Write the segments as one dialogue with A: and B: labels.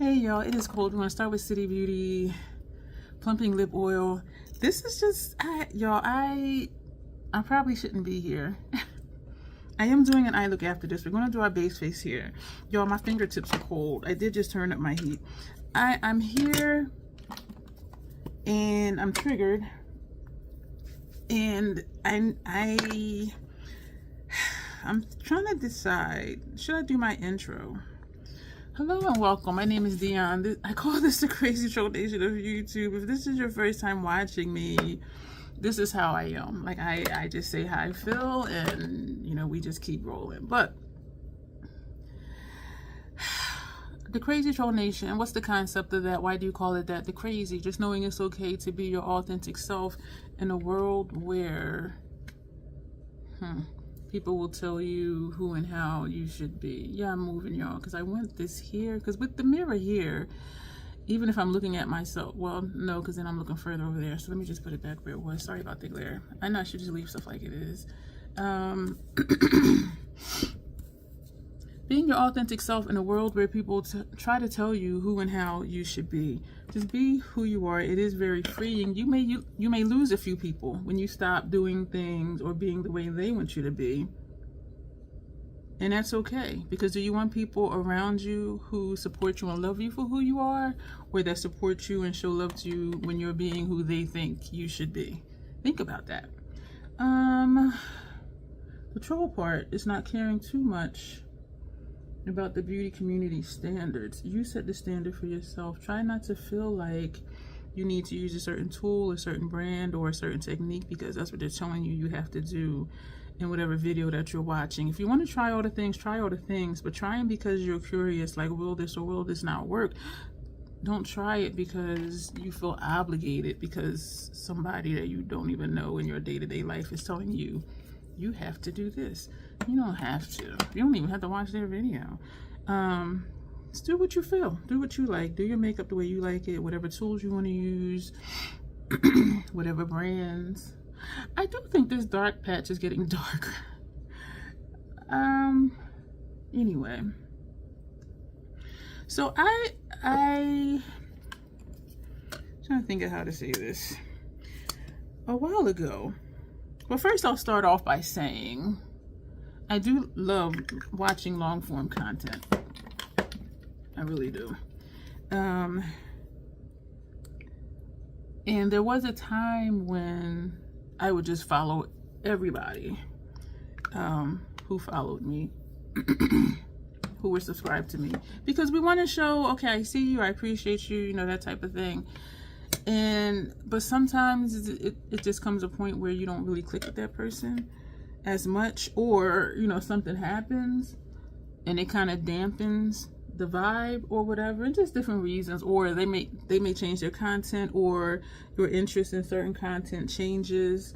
A: Hey y'all, it is cold. We're gonna start with City Beauty Plumping Lip Oil. This is just, I probably shouldn't be here. I am doing an eye look after this. We're gonna do our base face here. Y'all, my fingertips are cold. I did just turn up my heat. I'm here and I'm triggered. And I'm trying to decide, should I do my intro? Hello and welcome. My name is Dion. I call this the crazy troll nation of YouTube. If this is your first time watching me, this is how I am. Like I just say how I feel and you know, we just keep rolling. But the crazy troll nation, what's the concept of that? Why do you call it that? The crazy, just knowing it's okay to be your authentic self in a world where people will tell you who and how you should be. Yeah, I'm moving, y'all, because I want this here. Because with the mirror here, even if I'm looking at myself, well, no, because then I'm looking further over there. So let me just put it back where it was. Sorry about the glare. I know I should just leave stuff like it is. Being your authentic self in a world where people try to tell you who and how you should be. Just be who you are. It is very freeing. You may lose a few people when you stop doing things or being the way they want you to be. And that's okay, because do you want people around you who support you and love you for who you are, or that support you and show love to you when you're being who they think you should be? Think about that. The troll part is not caring too much about the beauty community standards. You set the standard for yourself. Try not to feel like you need to use a certain tool, a certain brand, or a certain technique because that's what they're telling you have to do in whatever video that you're watching. If you want to try all the things, but try them because you're curious, like, will this or will this not work? Don't try it because you feel obligated because somebody that you don't even know in your day-to-day life is telling you you have to do this. You don't have to. You don't even have to watch their video. Just do what you feel. Do what you like. Do your makeup the way you like it. Whatever tools you want to use. Whatever brands. I do think this dark patch is getting darker. Anyway. So I'm trying to think of how to say this. A while ago. Well, first I'll start off by saying I do love watching long form content. I really do. And there was a time when I would just follow everybody who followed me, who were subscribed to me, because we want to show, okay, I see you, I appreciate you, you know, that type of thing. But sometimes it just comes a point where you don't really click with that person as much, or you know, something happens and it kind of dampens the vibe or whatever, and just different reasons, or they may change their content, or your interest in certain content changes,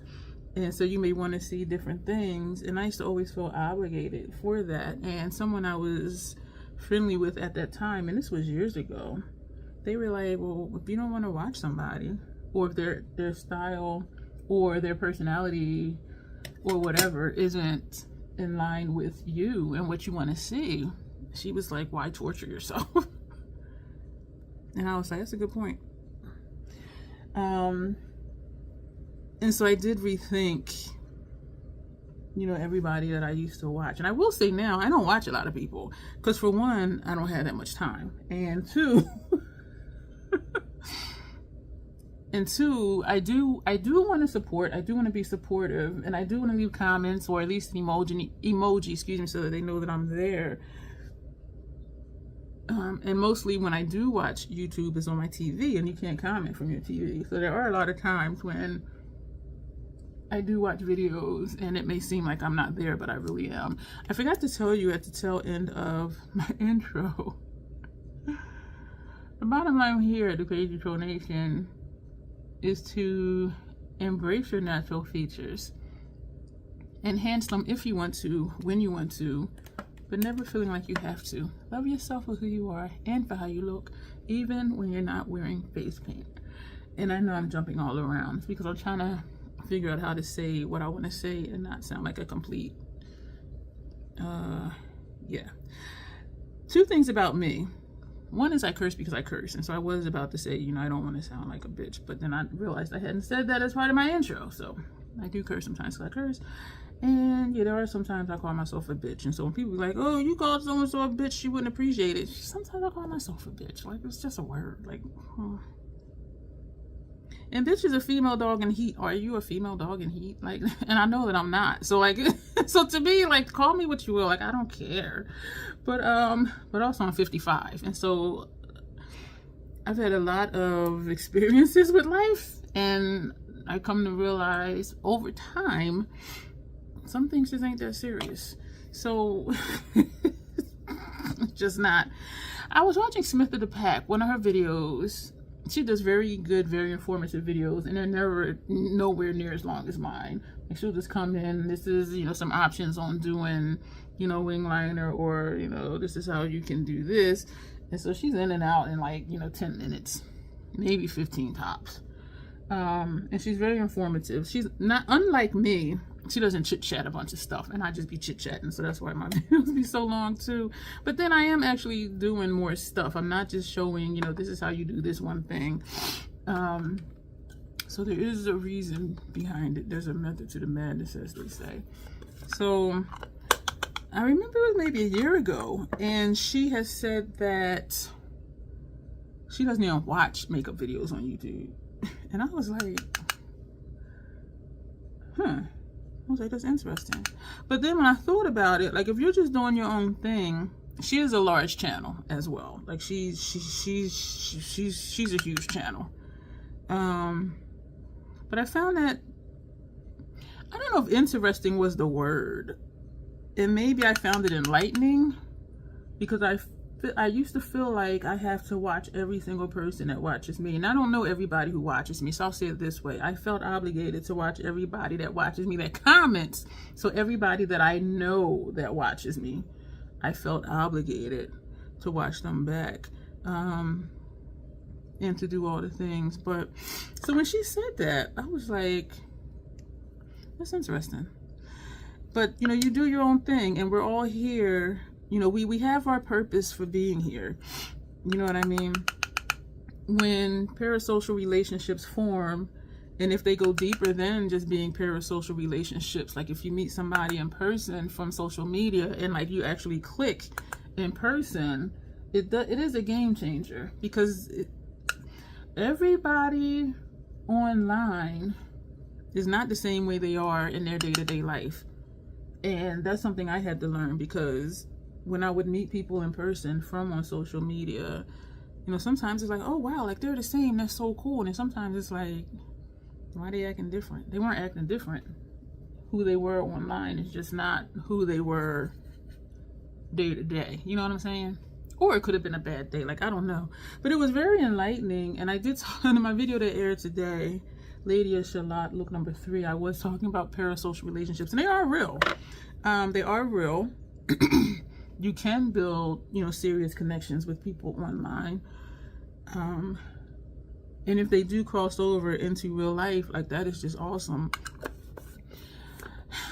A: and so you may want to see different things. And I used to always feel obligated for that. And someone I was friendly with at that time, and this was years ago, they were like, well, if you don't want to watch somebody, or if their style or their personality or whatever isn't in line with you and what you want to see, she was like, why torture yourself? And I was like, that's a good point. And so I did rethink, you know, everybody that I used to watch. And I will say now, I don't watch a lot of people, because for one, I don't have that much time, and two, I do want to support. I do want to be supportive, and I do want to leave comments, or at least an emoji, excuse me, so that they know that I'm there. And mostly when I do watch YouTube is on my TV, and you can't comment from your TV. So there are a lot of times when I do watch videos and it may seem like I'm not there, but I really am. I forgot to tell you at the tail end of my intro. The bottom line here at the Crazy Troll Nation is to embrace your natural features. Enhance them if you want to, when you want to, but never feeling like you have to. Love yourself for who you are and for how you look, even when you're not wearing face paint. And I know I'm jumping all around because I'm trying to figure out how to say what I want to say and not sound like a complete yeah. Two things about me. one is I curse because I curse, and so I was about to say, you know, I don't want to sound like a bitch, but then I realized I hadn't said that as part of my intro. So I do curse sometimes because I curse. And yeah, there are sometimes I call myself a bitch. And so when people be like, oh, you called so-and-so a bitch, she wouldn't appreciate it. Sometimes I call myself a bitch. Like, it's just a word. Like, and bitch is a female dog in heat. Are you a female dog in heat? Like, and I know that I'm not. So like, so to me, like, call me what you will. Like, I don't care. But also I'm 55. And so I've had a lot of experiences with life. And I come to realize over time, some things just ain't that serious. So just not. I was watching Smith of the Pack, one of her videos. She does very good, very informative videos, and they're never nowhere near as long as mine. Like, she'll just come in, this is, you know, some options on doing, you know, wing liner, or, you know, this is how you can do this. And so she's in and out in like, you know, 10 minutes, maybe 15 tops. And she's very informative. She's not, unlike me, she doesn't chit chat a bunch of stuff, and I just be chit chatting, so that's why my videos be so long too. But then I am actually doing more stuff. I'm not just showing, you know, this is how you do this one thing. So there is a reason behind it. There's a method to the madness, as they say. So I remember it was maybe a year ago, and she has said that she doesn't even watch makeup videos on YouTube. And I was like, I was like, that's interesting. But then when I thought about it, like, if you're just doing your own thing, she is a large channel as well. Like, she's a huge channel. But I found that, I don't know if interesting was the word, and maybe I found it enlightening, because I used to feel like I have to watch every single person that watches me. And I don't know everybody who watches me, so I'll say it this way. I felt obligated to watch everybody that watches me, that comments. So everybody that I know that watches me, I felt obligated to watch them back. And to do all the things. But so when she said that, I was like, that's interesting. But, you know, you do your own thing, and we're all here. You know, we have our purpose for being here. You know what I mean? When parasocial relationships form, and if they go deeper than just being parasocial relationships, like if you meet somebody in person from social media and like you actually click in person, it is a game changer, because everybody online is not the same way they are in their day-to-day life. And that's something I had to learn, because when I would meet people in person from on social media, you know, sometimes it's like, oh wow, like they're the same, that's so cool. And then sometimes it's like, why are they acting different? They weren't acting different. Who they were online is just not who they were day to day. You know what I'm saying? Or it could have been a bad day, like, I don't know. But it was very enlightening. And I did talk in my video that aired today, Eyeshadow Look number 3, I was talking about parasocial relationships, and they are real. They are real. You can build, you know, serious connections with people online. And if they do cross over into real life, like, that is just awesome.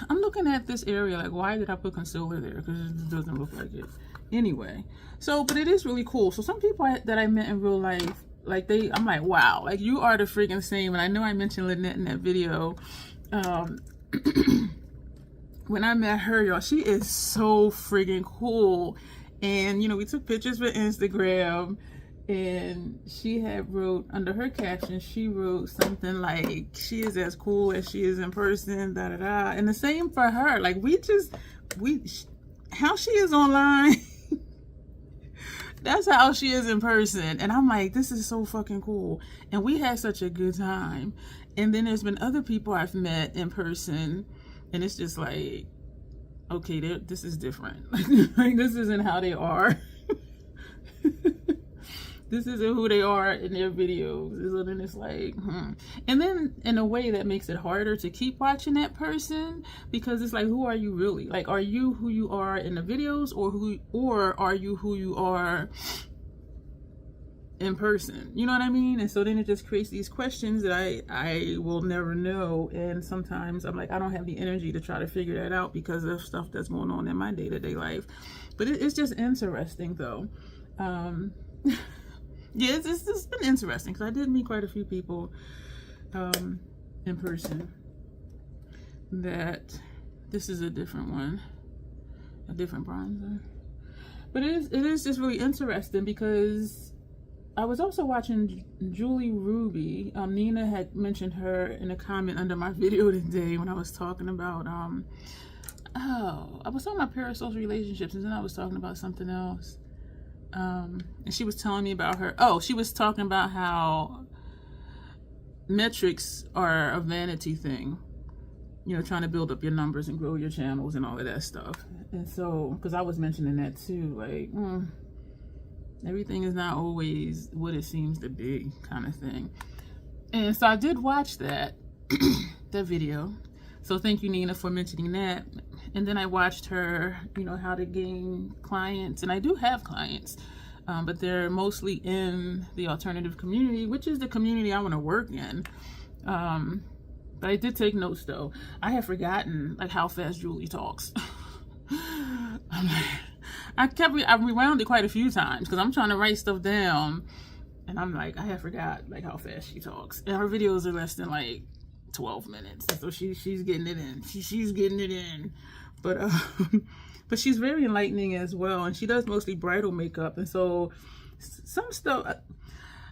A: I'm looking at this area like, why did I put concealer there? Because it doesn't look like it. Anyway, so, but it is really cool. So some people that I met in real life, like, I'm like, wow, like, you are the freaking same. And I know I mentioned Lynette in that video. When I met her, y'all, she is so friggin' cool. And, you know, we took pictures for Instagram, and she had wrote, under her caption, she wrote something like, she is as cool as she is in person, da da da. And the same for her. Like, how she is online, that's how she is in person. And I'm like, this is so fucking cool. And we had such a good time. And then there's been other people I've met in person, and it's just like, okay, this is different. Like, this isn't how they are. This isn't who they are in their videos. So then it's like, And then in a way that makes it harder to keep watching that person, because it's like, who are you really? Like, are you who you are in the videos, or are you who you are in person? You know what I mean? And so then it just creates these questions that I will never know. And sometimes I'm like, I don't have the energy to try to figure that out because of stuff that's going on in my day-to-day life. But it's just interesting though. yeah, it's been interesting because I did meet quite a few people in person. That this is a different one, a different bronzer. But it is just really interesting because I was also watching Julie Ruby. Nina had mentioned her in a comment under my video today when I was talking about I was talking about parasocial relationships, and then I was talking about something else. And she was telling me about her. Oh, she was talking about how metrics are a vanity thing. You know, trying to build up your numbers and grow your channels and all of that stuff. And so, because I was mentioning that too, like, everything is not always what it seems to be, kind of thing. And so I did watch that, that video. So thank you, Nina, for mentioning that. And then I watched her, you know, how to gain clients. And I do have clients, but they're mostly in the alternative community, which is the community I want to work in. But I did take notes though. I have forgotten like how fast Julie talks. I rewound it quite a few times because I'm trying to write stuff down, and I'm like, I have forgot like how fast she talks. And her videos are less than like 12 minutes, so she's getting it in. She's getting it in. But she's very enlightening as well, and she does mostly bridal makeup, and so some stuff.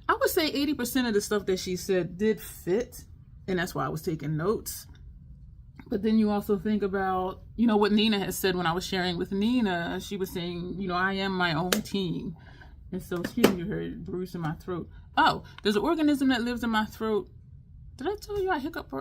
A: I would say 80% of the stuff that she said did fit. And that's why I was taking notes. But then you also think about, you know, what Nina has said when I was sharing with Nina. She was saying, you know, I am my own team. And so, excuse me, you heard Bruce in my throat. Oh, there's an organism that lives in my throat. Did I tell you I hiccup,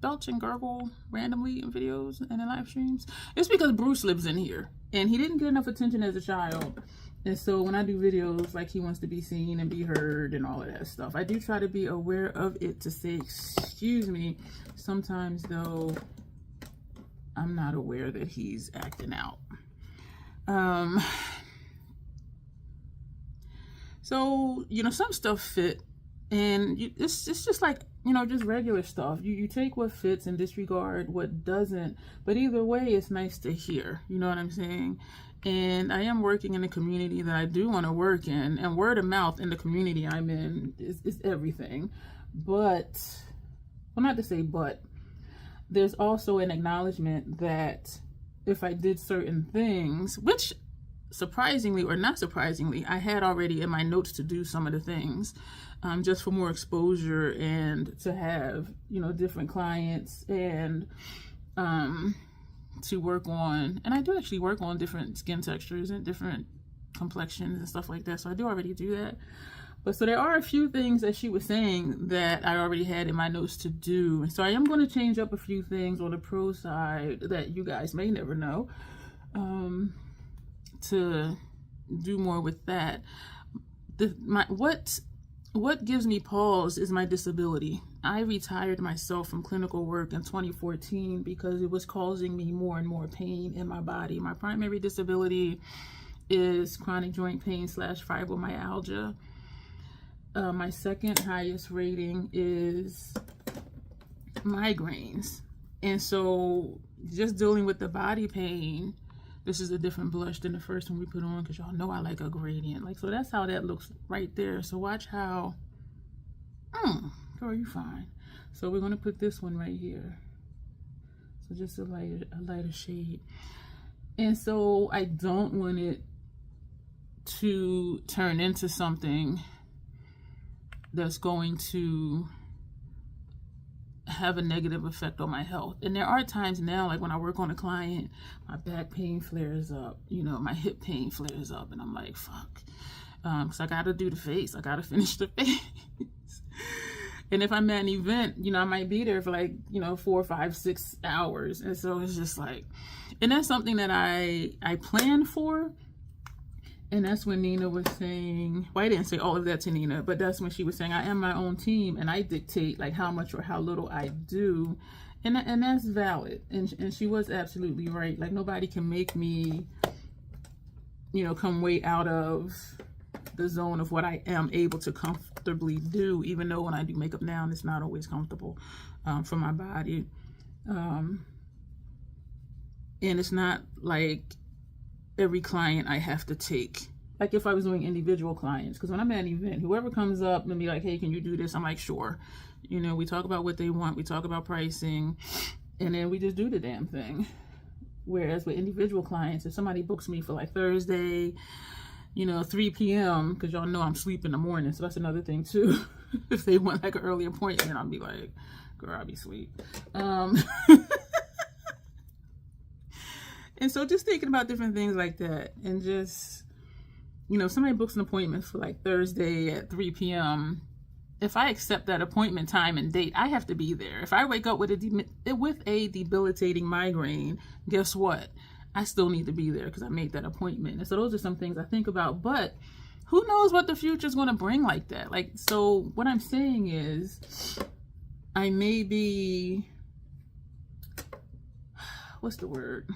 A: belch, and gurgle randomly in videos and in live streams? It's because Bruce lives in here. And he didn't get enough attention as a child. And so when I do videos, like, he wants to be seen and be heard and all of that stuff. I do try to be aware of it to say, excuse me. Sometimes, though, I'm not aware that he's acting out. So, you know, some stuff fit. And it's just like, you know, just regular stuff. You take what fits and disregard what doesn't. But either way, it's nice to hear. You know what I'm saying? And I am working in a community that I do want to work in, and word of mouth in the community I'm in is everything. But, well, not to say but, there's also an acknowledgement that if I did certain things, which surprisingly or not surprisingly, I had already in my notes to do some of the things, just for more exposure and to have, you know, different clients and, to work on, and I do actually work on different skin textures and different complexions and stuff like that, so I do already do that. But so there are a few things that she was saying that I already had in my notes to do, and so I am going to change up a few things on the pro side that you guys may never know, to do more with that. What gives me pause is my disability. I retired myself from clinical work in 2014 because it was causing me more and more pain in my body. My primary disability is chronic joint pain / fibromyalgia. My second highest rating is migraines. And so just dealing with the body pain, this is a different blush than the first one we put on because y'all know I like a gradient. Like, so that's how that looks right there. So watch how, girl, you fine. So we're going to put this one right here. So just a lighter shade. And so I don't want it to turn into something that's going to have a negative effect on my health. And there are times now, like when I work on a client, my back pain flares up, you know, my hip pain flares up, and I'm like, fuck, because I gotta do the face, I gotta finish the face. And if I'm at an event, you know, I might be there for like, you know, 4, 5, 6 hours. And so it's just like, and that's something that I plan for. And that's when Nina was saying, well, I didn't say all of that to Nina, but that's when she was saying, I am my own team and I dictate like how much or how little I do. And that's valid. And she was absolutely right. Like, nobody can make me, you know, come way out of the zone of what I am able to comfortably do, even though when I do makeup now, it's not always comfortable for my body. And it's not like every client I have to take. like if I was doing individual clients, because when I'm at an event, whoever comes up and be like, hey, can you do this? I'm like, sure. You know, we talk about what they want, we talk about pricing, and then we just do the damn thing. Whereas with individual clients, if somebody books me for like Thursday, you know, 3 p.m., because y'all know I'm sleep in the morning, so that's another thing too. If they want like an early appointment, I'll be like, girl, I'll be asleep. And so just thinking about different things like that, and just, you know, if somebody books an appointment for like Thursday at 3 p.m., if I accept that appointment time and date, I have to be there. If I wake up with a debilitating migraine, guess what? I still need to be there because I made that appointment. And so those are some things I think about, but who knows what the future is going to bring like that. Like, so what I'm saying is I may be, what's the word?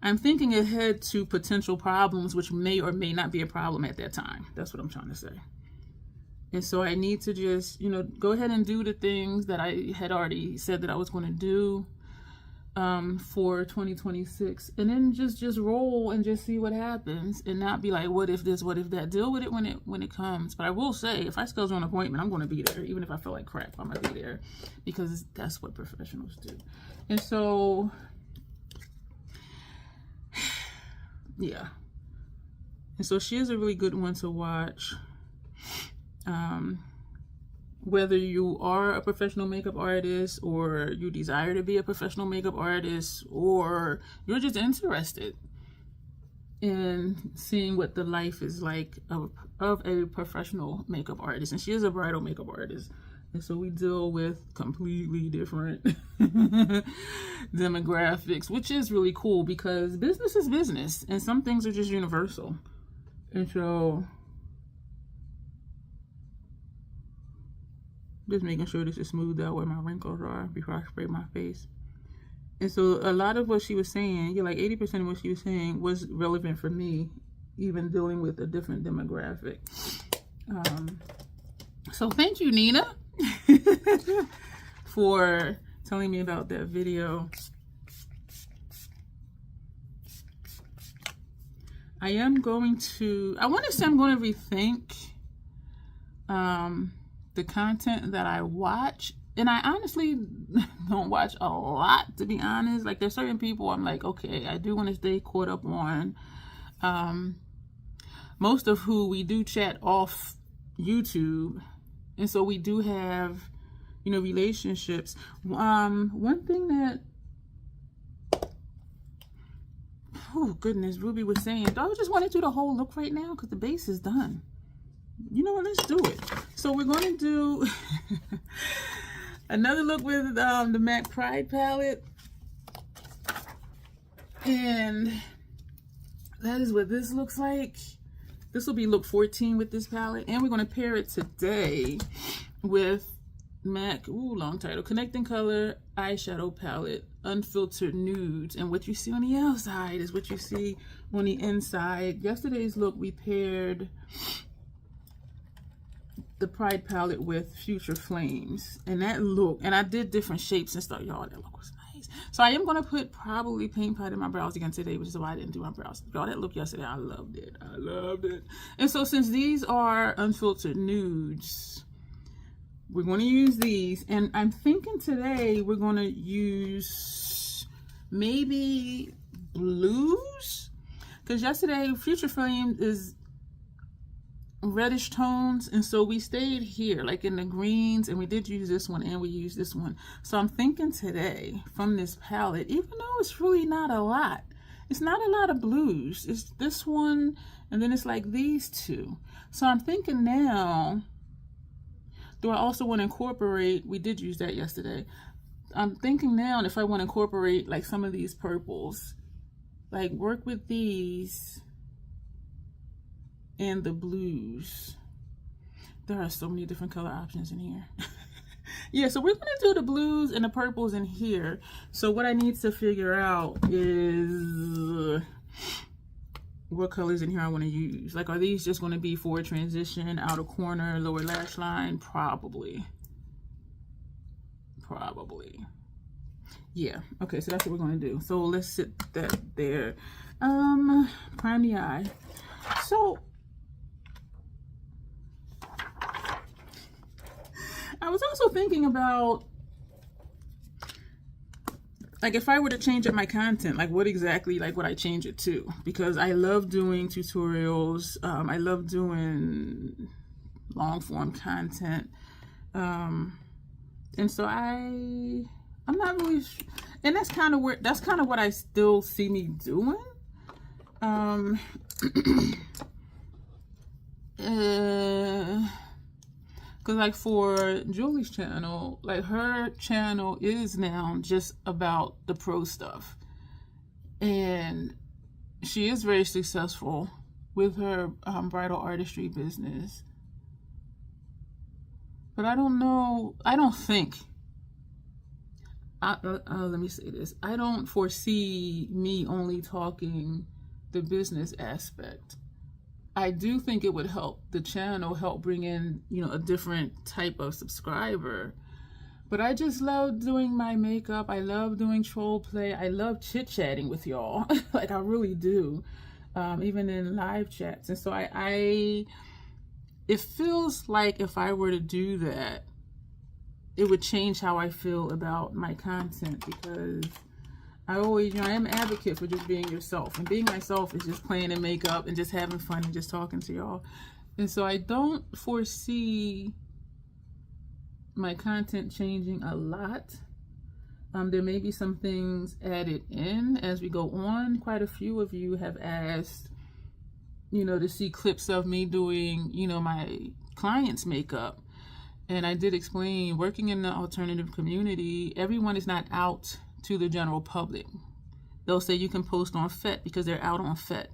A: I'm thinking ahead to potential problems, which may or may not be a problem at that time. That's what I'm trying to say. And so I need to just, you know, go ahead and do the things that I had already said that I was going to do for 2026, and then just roll and just see what happens, and not be like, what if this, what if that. Deal with it when it comes. But I will say, if I schedule an appointment, I'm going to be there. Even if I feel like crap, I'm going to be there, because that's what professionals do. And so, yeah. And so she is a really good one to watch. Whether you are a professional makeup artist, or you desire to be a professional makeup artist, or you're just interested in seeing what the life is like of a professional makeup artist. And she is a bridal makeup artist. And so we deal with completely different demographics, which is really cool, because business is business and some things are just universal. And so just making sure this is smoothed out where my wrinkles are before I spray my face. And so a lot of what she was saying, like 80% of what she was saying was relevant for me, even dealing with a different demographic. So thank you, Nina, for telling me about that video. I want to say I'm going to rethink the content that I watch. And I honestly don't watch a lot, to be honest. Like, there's certain people I'm like, okay, I do want to stay caught up on. Most of who we do chat off YouTube. And so we do have, you know, relationships. One thing that, oh goodness, Ruby was saying, do I just want to do the whole look right now? Because the base is done. You know what, let's do it. So we're going to do another look with the MAC Pride palette. And that is what this looks like. This will be look 14 with this palette. And we're going to pair it today with MAC, long title, Connecting Color Eyeshadow Palette, Unfiltered Nudes. And what you see on the outside is what you see on the inside. Yesterday's look, we paired the Pride palette with Future Flames, and that look, and I did different shapes and stuff, y'all. That look was nice. So I am gonna put probably paint pot in my brows again today, which is why I didn't do my brows. Y'all, that look yesterday, I loved it. I loved it. And so since these are Unfiltered Nudes, we're going to use these, and I'm thinking today we're going to use maybe blues, because yesterday Future Flames is reddish tones, and so we stayed here like in the greens, and we did use this one and we used this one. So I'm thinking today from this palette, even though it's really not a lot, it's not a lot of blues, it's this one and then it's like these two. So I'm thinking now, do I also want to incorporate, we did use that yesterday, I'm thinking now if I want to incorporate like some of these purples, like work with these and the blues. There are so many different color options in here. Yeah, so we're gonna do the blues and the purples in here. So what I need to figure out is what colors in here I want to use. Like, are these just going to be for transition, outer corner, lower lash line? Probably. Yeah, okay, so that's what we're going to do. So let's sit that there. Prime the eye. So I was also thinking about, like, if I were to change up my content, like what exactly, like, would I change it to? Because I love doing tutorials. I love doing long form content. And so I'm not really sure. And that's kind of what I still see me doing. Because like for Julie's channel, like her channel is now just about the pro stuff. And she is very successful with her bridal artistry business. But I don't know, I don't think, let me say this. I don't foresee me only talking the business aspect. I do think it would help the channel, help bring in, you know, a different type of subscriber. But I just love doing my makeup. I love doing troll play. I love chit-chatting with y'all. Like, I really do. Even in live chats. And so it feels like if I were to do that, it would change how I feel about my content, because I always, you know, I am an advocate for just being yourself, and being myself is just playing in makeup and just having fun and just talking to y'all. And so I don't foresee my content changing a lot. There may be some things added in as we go on. Quite a few of you have asked, you know, to see clips of me doing, you know, my clients' makeup. And I did explain, working in the alternative community, everyone is not out to the general public. They'll say you can post on FET because they're out on FET.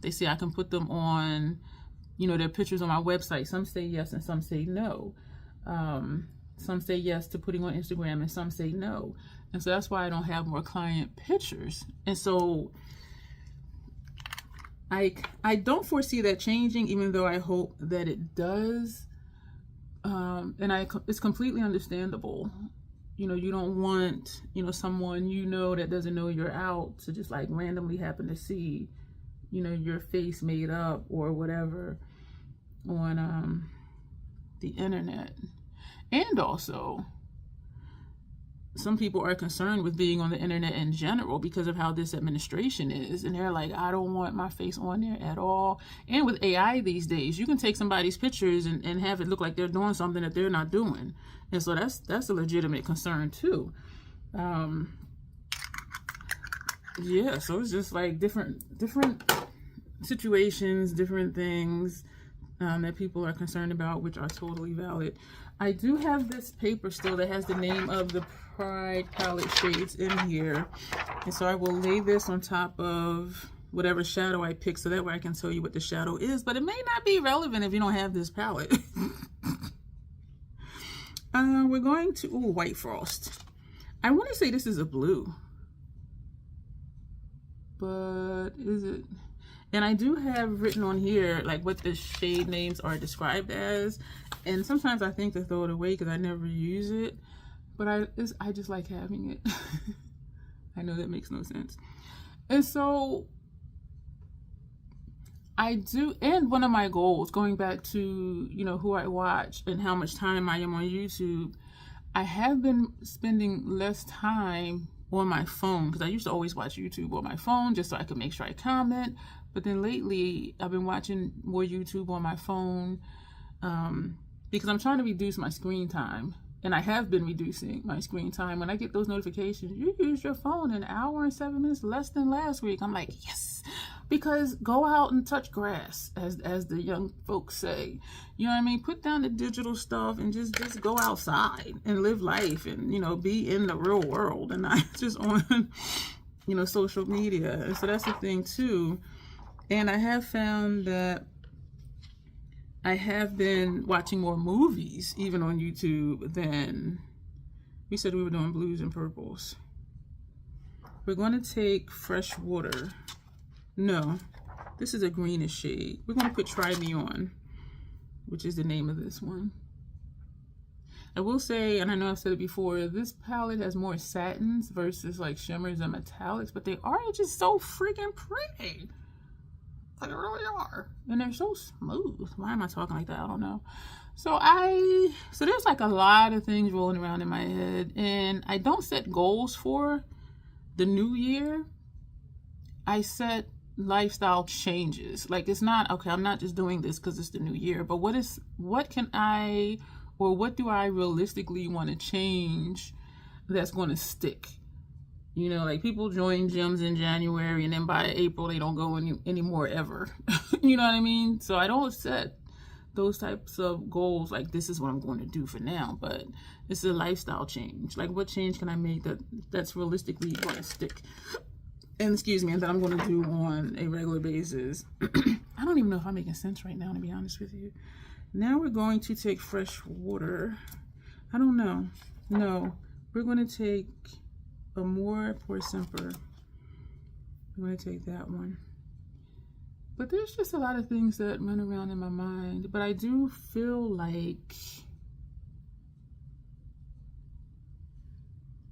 A: They say I can put them on, you know, their pictures on my website. Some say yes and some say no. Some say yes to putting on Instagram and some say no. And so that's why I don't have more client pictures. And so I don't foresee that changing, even though I hope that it does. And it's completely understandable. You know, you don't want, you know, someone you know that doesn't know you're out to just like randomly happen to see, you know, your face made up or whatever on the internet. And also, some people are concerned with being on the internet in general because of how this administration is. And they're like, I don't want my face on there at all. And with AI these days, you can take somebody's pictures and have it look like they're doing something that they're not doing. And so that's a legitimate concern too. Yeah, so it's just like different situations, different things that people are concerned about, which are totally valid. I do have this paper still that has the name of the Pride palette shades in here. And so I will lay this on top of whatever shadow I pick, so that way I can tell you what the shadow is. But it may not be relevant if you don't have this palette. We're going to, White Frost. I want to say this is a blue. But is it? And I do have written on here like what the shade names are described as. And sometimes I think to throw it away because I never use it. But I just like having it. I know that makes no sense. And so I do, and one of my goals, going back to, you know, who I watch and how much time I am on YouTube, I have been spending less time on my phone, because I used to always watch YouTube on my phone just so I could make sure I comment. But then lately I've been watching more YouTube on my phone because I'm trying to reduce my screen time. And I have been reducing my screen time. When I get those notifications, you used your phone an hour and 7 minutes less than last week. I'm like, yes, because go out and touch grass, as the young folks say. You know what I mean? Put down the digital stuff and just go outside and live life and, you know, be in the real world and not just on, you know, social media. And so that's the thing too. And I have found that I have been watching more movies, even on YouTube, than we said we were doing blues and purples. We're going to take Fresh Water. No, this is a greenish shade. We're going to put Try Me On, which is the name of this one. I will say, and I know I've said it before, this palette has more satins versus like shimmers and metallics, but they are just so freaking pretty. Like, they really are. And they're so smooth. Why am I talking like that? I don't know. So there's like a lot of things rolling around in my head, and I don't set goals for the new year. I set lifestyle changes. Like, it's not, okay, I'm not just doing this because it's the new year, but what do I realistically want to change that's going to stick? You know, like, people join gyms in January and then by April they don't go anymore ever. You know what I mean? So I don't set those types of goals like, this is what I'm going to do for now, but it's a lifestyle change. Like, what change can I make that's realistically going to stick? And excuse me, and that I'm going to do on a regular basis. I don't even know if I'm making sense right now, to be honest with you. Now we're going to take fresh water. I don't know. No, we're going to take Amore Pour Semper. I'm going to take that one. But there's just a lot of things that run around in my mind. But I do feel like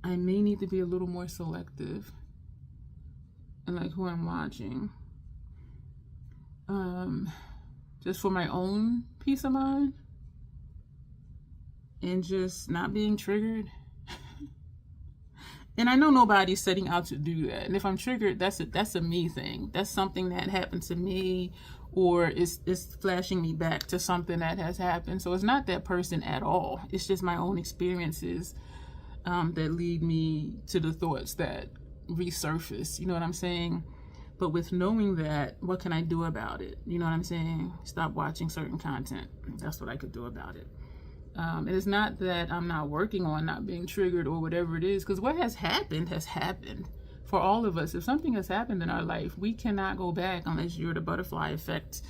A: I may need to be a little more selective and like who I'm watching. Just for my own peace of mind and just not being triggered. And I know nobody's setting out to do that. And if I'm triggered, that's a me thing. That's something that happened to me, or it's flashing me back to something that has happened. So it's not that person at all. It's just my own experiences that lead me to the thoughts that resurface. You know what I'm saying? But with knowing that, what can I do about it? You know what I'm saying? Stop watching certain content. That's what I could do about it. And it's not that I'm not working on not being triggered or whatever it is, because what has happened for all of us. If something has happened in our life, we cannot go back unless you're the butterfly effect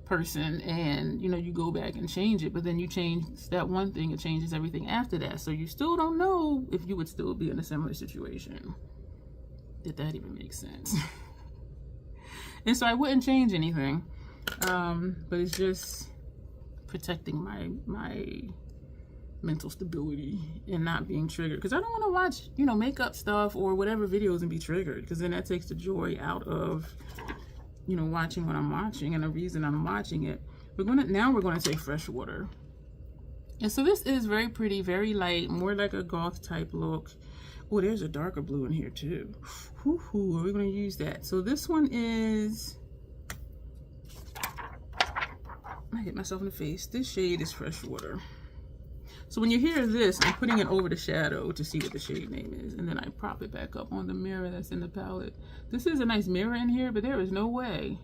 A: person and, you know, you go back and change it. But then you change that one thing, it changes everything after that. So you still don't know if you would still be in a similar situation. Did that even make sense? And so I wouldn't change anything. But it's just protecting my mental stability and not being triggered, because I don't want to watch, you know, makeup stuff or whatever videos and be triggered, because then that takes the joy out of, you know, watching what I'm watching and the reason I'm watching it. Now we're gonna take fresh water. And so this is very pretty, very light, more like a goth type look. Oh, there's a darker blue in here too. Are we gonna use that? So this one is, I hit myself in the face. This shade is fresh water. So when you hear this, I'm putting it over the shadow to see what the shade name is. And then I prop it back up on the mirror that's in the palette. This is a nice mirror in here, but there is no way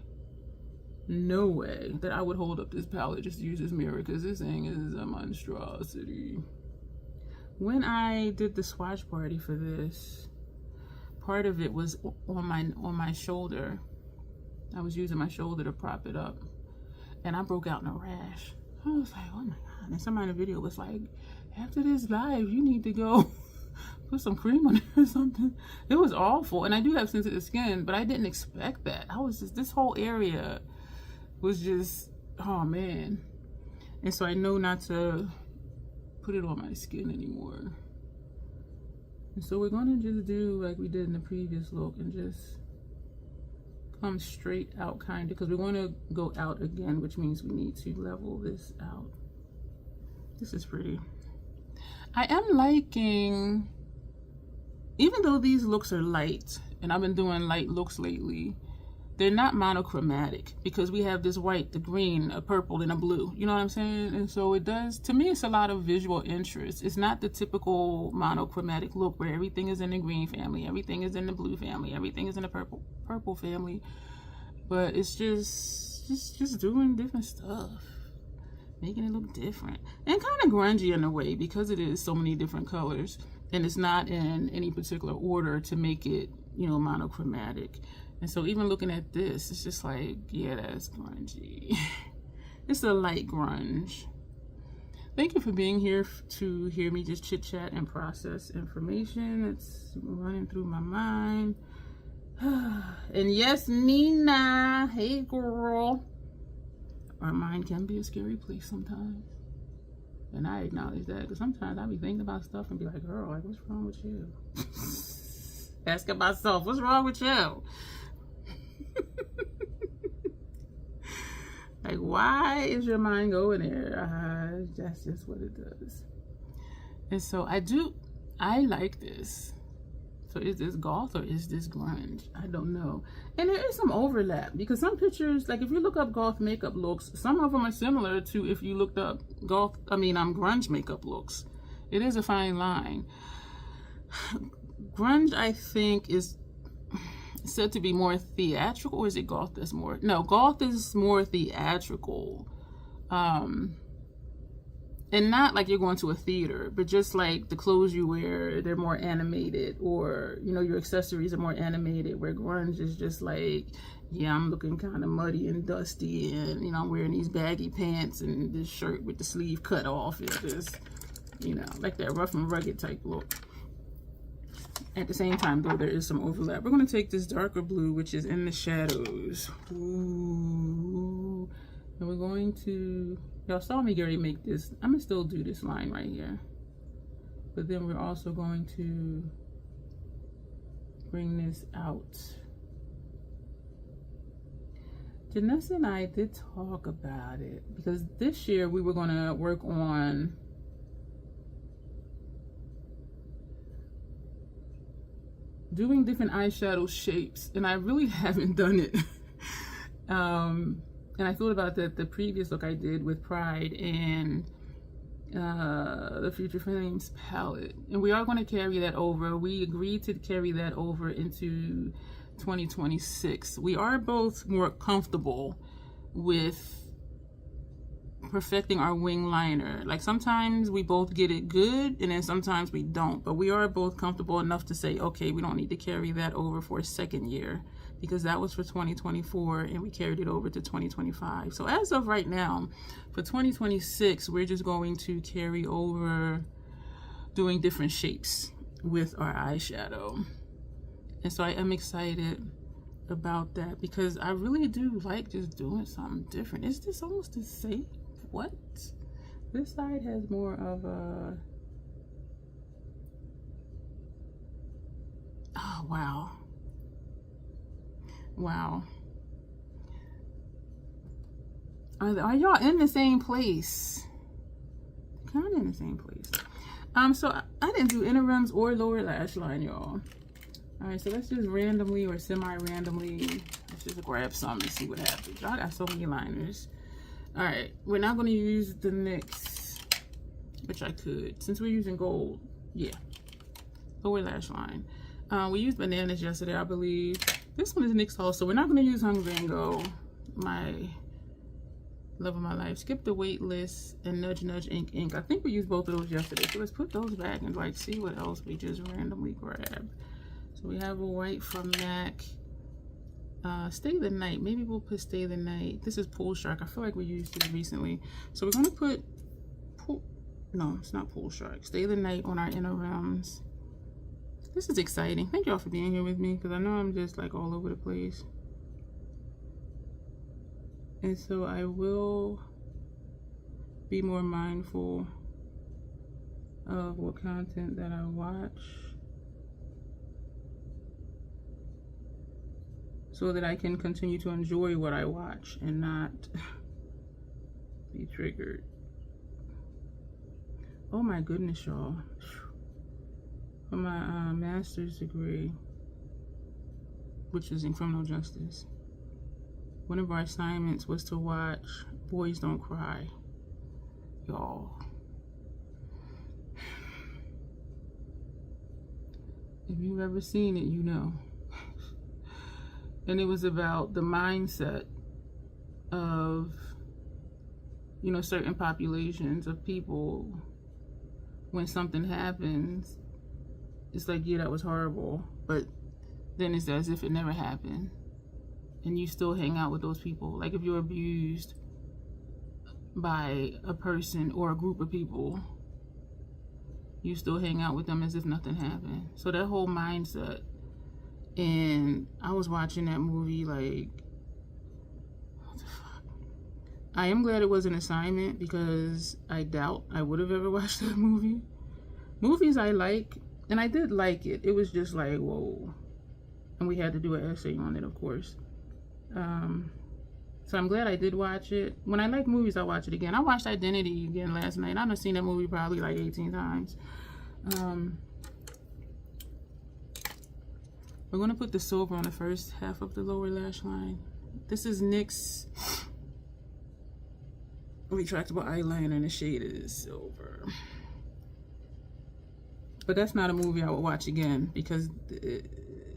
A: that I would hold up this palette just to use this mirror, because this thing is a monstrosity. When I did the swatch party for this, part of it was on my shoulder. I was using my shoulder to prop it up, and I broke out in a rash. I was like, oh my God. And somebody in the video was like, after this live, you need to go put some cream on it or something. It was awful. And I do have sensitive skin, but I didn't expect that. I was just, this whole area was just, oh man. And so I know not to put it on my skin anymore. And so we're gonna just do like we did in the previous look and just come straight out, kind of, because we want to go out again, which means we need to level this out. This is pretty. I am liking, even though these looks are light, and I've been doing light looks lately, they're not monochromatic, because we have this white, the green, a purple, and a blue. You know what I'm saying? And so it does, to me, it's a lot of visual interest. It's not the typical monochromatic look where everything is in the green family, everything is in the blue family, everything is in the purple family. But it's just doing different stuff, making it look different and kind of grungy in a way, because it is so many different colors and it's not in any particular order to make it, you know, monochromatic. And so even looking at this, it's just like, yeah, that's grungy. It's a light grunge. Thank you for being here to hear me just chit chat and process information that's running through my mind. And yes, Nina, hey girl. Our mind can be a scary place sometimes. And I acknowledge that, because sometimes I be thinking about stuff and be like, girl, like, what's wrong with you? Asking myself, what's wrong with you? Like, why is your mind going there? That's just what it does. And so I like this. So is this goth or is this grunge? I don't know. And there is some overlap because some pictures, like if you look up goth makeup looks, some of them are similar to if you looked up grunge makeup looks. It is a fine line. Grunge, I think, is said to be more theatrical, or is it goth that's more? No, goth is more theatrical. And not like you're going to a theater, but just like the clothes you wear, they're more animated, or, you know, your accessories are more animated, where grunge is just like, yeah, I'm looking kind of muddy and dusty, and, you know, I'm wearing these baggy pants and this shirt with the sleeve cut off. It's just, you know, like that rough and rugged type look. At the same time, though, there is some overlap. We're going to take this darker blue, which is in the shadows. Ooh. And we're going to... Y'all saw me already make this. I'm going to still do this line right here. But then we're also going to bring this out. Janessa and I did talk about it, because this year we were going to work on doing different eyeshadow shapes, and I really haven't done it. And I thought about the previous look I did with Pride and the Future Flames palette. And we are going to carry that over. We agreed to carry that over into 2026. We are both more comfortable with perfecting our wing liner. Like sometimes we both get it good and then sometimes we don't. But we are both comfortable enough to say, okay, we don't need to carry that over for a second year, because that was for 2024 and we carried it over to 2025. So as of right now, for 2026, we're just going to carry over doing different shapes with our eyeshadow. And so I am excited about that, because I really do like just doing something different. Is this almost the same? What? This side has more of a... Oh, wow. Wow. Are y'all in the same place? Kind of in the same place. So I didn't do interims or lower lash line, y'all. All right, so let's just randomly or semi-randomly, let's just grab some and see what happens. Y'all got so many liners. All right, we're not going to use the NYX, which I could, since we're using gold. Yeah, lower lash line. We used bananas yesterday, I believe. This one is NYX also. We're not going to use Hung Van Gogh, my love of my life. Skip the wait list and Nudge Nudge Ink. I think we used both of those yesterday. So let's put those back and like see what else we just randomly grabbed. So we have a white from MAC. Stay the Night. Maybe we'll put Stay the Night. This is Pool Shark. I feel like we used this recently. So we're going to put no, it's not Pool Shark. Stay the Night on our inner realms. This is exciting. Thank y'all for being here with me, because I know I'm just like all over the place. And so I will be more mindful of what content that I watch, so that I can continue to enjoy what I watch and not be triggered. Oh my goodness, y'all. For my master's degree, which is in criminal justice, one of our assignments was to watch Boys Don't Cry. Y'all, if you've ever seen it, you know. And it was about the mindset of, you know, certain populations of people. When something happens, it's like, yeah, that was horrible, but then it's as if it never happened, and you still hang out with those people. Like if you're abused by a person or a group of people, you still hang out with them as if nothing happened. So that whole mindset. And I was watching that movie like, what the fuck? I am glad it was an assignment, because I doubt I would have ever watched that movie. Movies I like, and I did like it. It was just like, whoa. And we had to do an essay on it, of course. So I'm glad I did watch it. When I like movies, I watch it again. I watched Identity again last night. I've seen that movie probably like 18 times. We're going to put the silver on the first half of the lower lash line. This is NYX retractable eyeliner, and the shade is silver. But that's not a movie I would watch again because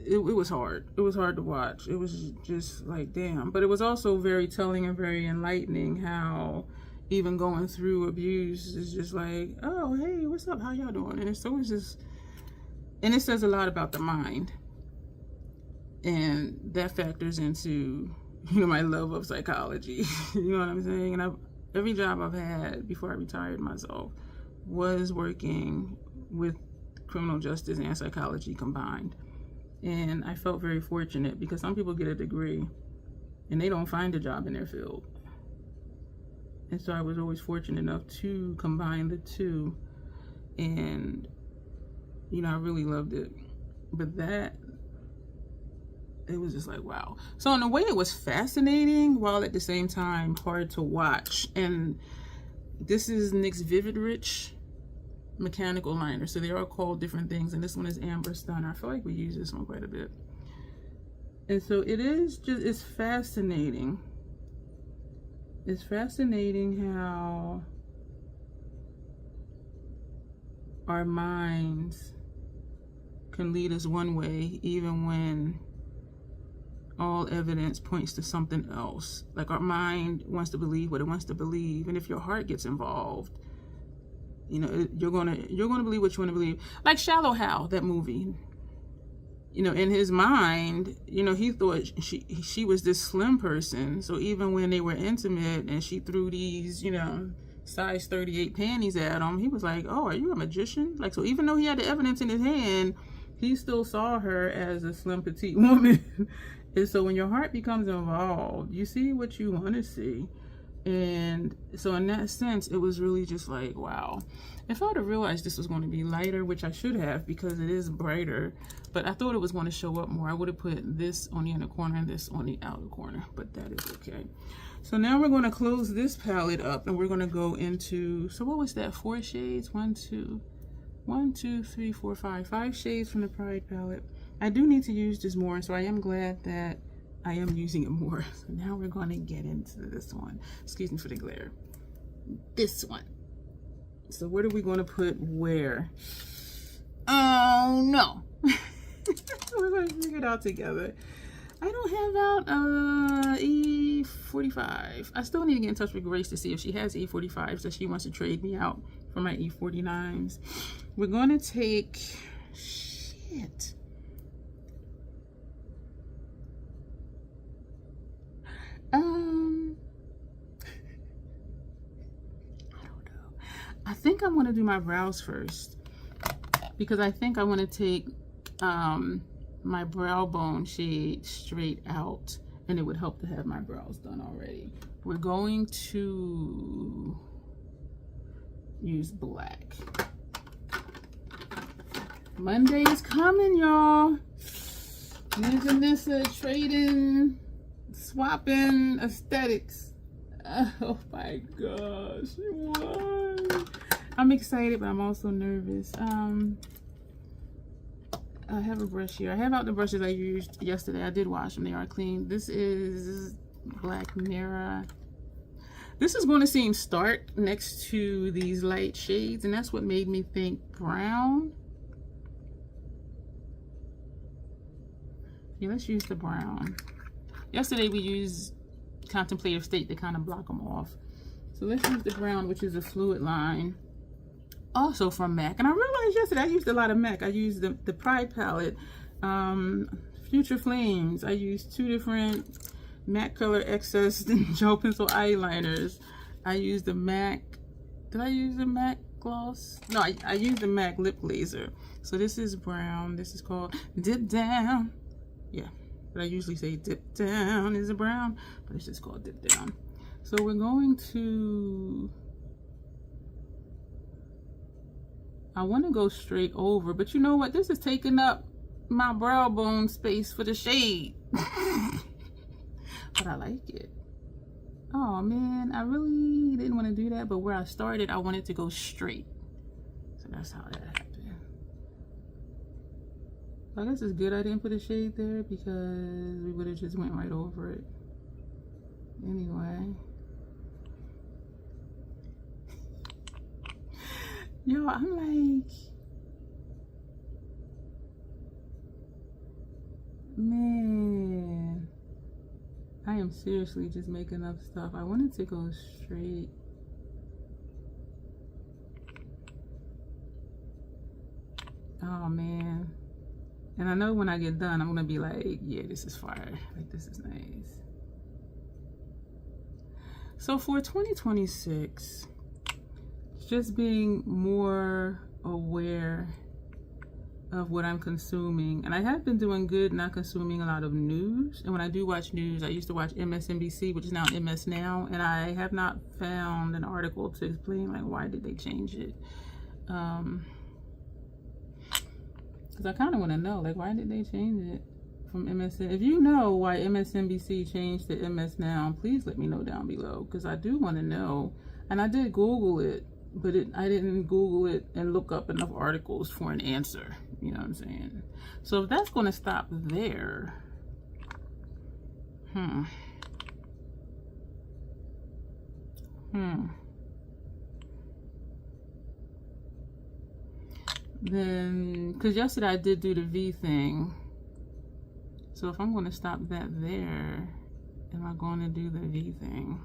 A: it was hard. It was hard to watch. It was just like, damn. But it was also very telling and very enlightening how even going through abuse is just like, oh, hey, what's up? How y'all doing? And so it's just, and it says a lot about the mind. And that factors into, you know, my love of psychology. You know what I'm saying? And every job I've had before I retired myself was working with criminal justice and psychology combined. And I felt very fortunate because some people get a degree and they don't find a job in their field. And so I was always fortunate enough to combine the two. And, you know, I really loved it. But that, it was just like, wow. So in a way it was fascinating while at the same time hard to watch. And this is NYX Vivid Rich mechanical liner. So they are called different things. And this one is Amber Stunner. I feel like we use this one quite a bit. And so it is just, it's fascinating. It's fascinating how our minds can lead us one way even when all evidence points to something else. Like our mind wants to believe what it wants to believe, and if your heart gets involved, you know, you're gonna believe what you want to believe. Like Shallow Hal, that movie. You know, in his mind, you know, he thought she was this slim person. So even when they were intimate and she threw these, you know, size 38 panties at him, he was like, oh, are you a magician? Like, so even though he had the evidence in his hand, he still saw her as a slim petite woman. And so when your heart becomes involved, you see what you want to see. And so in that sense, it was really just like, wow. If I would have realized this was going to be lighter, which I should have because it is brighter, but I thought it was going to show up more, I would have put this on the inner corner and this on the outer corner, but that is okay. So now we're going to close this palette up and we're going to go into, so what was that, 4 shades? 1, 2, 3, 4, 5. 5 shades from the Pride palette. I do need to use this more, so I am glad that I am using it more. So now we're going to get into this one. Excuse me for the glare. This one. So what are we going to put where? Oh no. We're going to figure it out together. I don't have out E45. I still need to get in touch with Grace to see if she has E45s that she wants to trade me out for my E49s. We're going to take, shit. I don't know. I think I'm going to do my brows first because I think I want to take my brow bone shade straight out, and it would help to have my brows done already. We're going to use black. Monday is coming, y'all. Me and Janessa trading, swapping aesthetics. Oh my gosh, what? I'm excited, but I'm also nervous. I have a brush here. I have out the brushes I used yesterday. I did wash them. They are clean. This is Black Mirror. This is going to seem stark next to these light shades, and that's what made me think brown. Yeah, let's use the brown. Yesterday we used Contemplative State to kind of block them off. So let's use the brown, which is a fluid line. Also from MAC. And I realized yesterday I used a lot of MAC. I used the Pride palette, Future Flames. I used 2 different MAC Color Excess gel pencil eyeliners. I used the MAC, did I use the MAC gloss? No, I used the MAC lip laser. So this is brown. This is called Dip Down. Yeah, but I usually say Dip Down is a brown, but it's just called Dip Down. So we're going to, I want to go straight over, but you know what? This is taking up my brow bone space for the shade. But I like it. Oh man, I really didn't want to do that, but where I started, I wanted to go straight. So that's how that happened. I guess it's good I didn't put a shade there because we would have just went right over it. Anyway. Yo, I'm like, man, I am seriously just making up stuff. I wanted to go straight. Oh man. And I know when I get done, I'm gonna be like, yeah, this is fire. Like, this is nice. So for 2026, just being more aware of what I'm consuming. And I have been doing good not consuming a lot of news. And when I do watch news, I used to watch MSNBC, which is now MS Now, and I have not found an article to explain like why did they change it. Because I kind of want to know, like, why did they change it from MSN? If you know why MSNBC changed to MS Now, please let me know down below, because I do want to know. And I did Google it, but I didn't Google it and look up enough articles for an answer. You know what I'm saying? So if that's going to stop there, then, because yesterday I did do the V thing, so if I'm going to stop that there, am I going to do the V thing?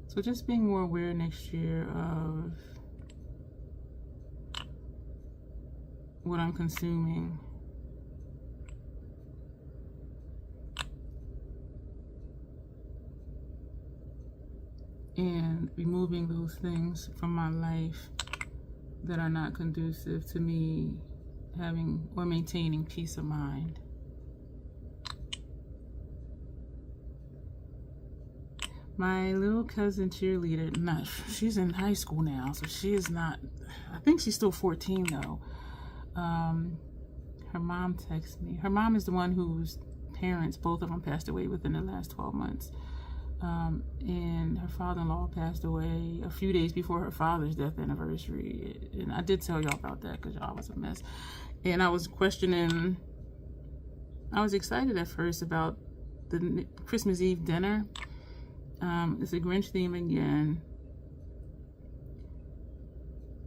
A: So just being more aware next year of what I'm consuming. And removing those things from my life that are not conducive to me having or maintaining peace of mind. My little cousin cheerleader, she's in high school now, so she is not, I think she's still 14 though. Her mom texted me. Her mom is the one whose parents, both of them passed away within the last 12 months. And her father-in-law passed away a few days before her father's death anniversary. And I did tell y'all about that because y'all was a mess. And I was questioning, I was excited at first about the Christmas Eve dinner. It's a Grunge theme again.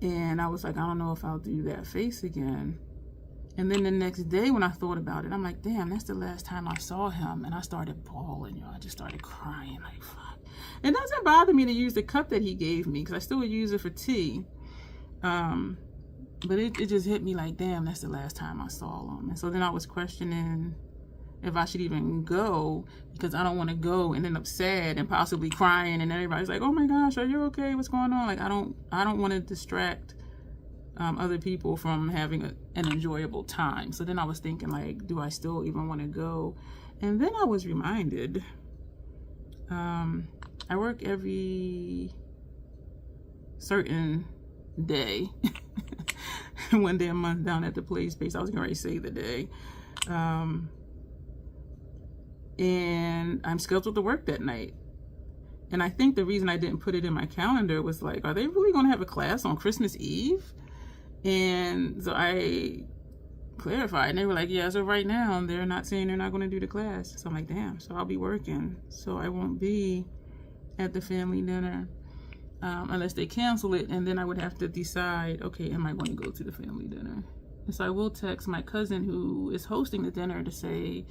A: And I was like, I don't know if I'll do that face again. And then the next day when I thought about it, I'm like, damn, that's the last time I saw him. And I started bawling, y'all. I just started crying, like, fuck. It doesn't bother me to use the cup that he gave me because I still would use it for tea. But it just hit me like, damn, that's the last time I saw him. And so then I was questioning if I should even go, because I don't want to go and end up sad and possibly crying. And everybody's like, oh my gosh, are you okay? What's going on? Like, I don't want to distract other people from having an enjoyable time. So then I was thinking, like, do I still even want to go? And then I was reminded, I work every certain day, one day a month down at the play space. I was going to say the day. And I'm scheduled to work that night. And I think the reason I didn't put it in my calendar was like, are they really going to have a class on Christmas Eve? And so I clarified, and they were like, yeah, so right now they're not saying they're not going to do the class. So I'm like, damn, so I'll be working. So I won't be at the family dinner unless they cancel it. And then I would have to decide, okay, am I going to go to the family dinner? And so I will text my cousin who is hosting the dinner to say,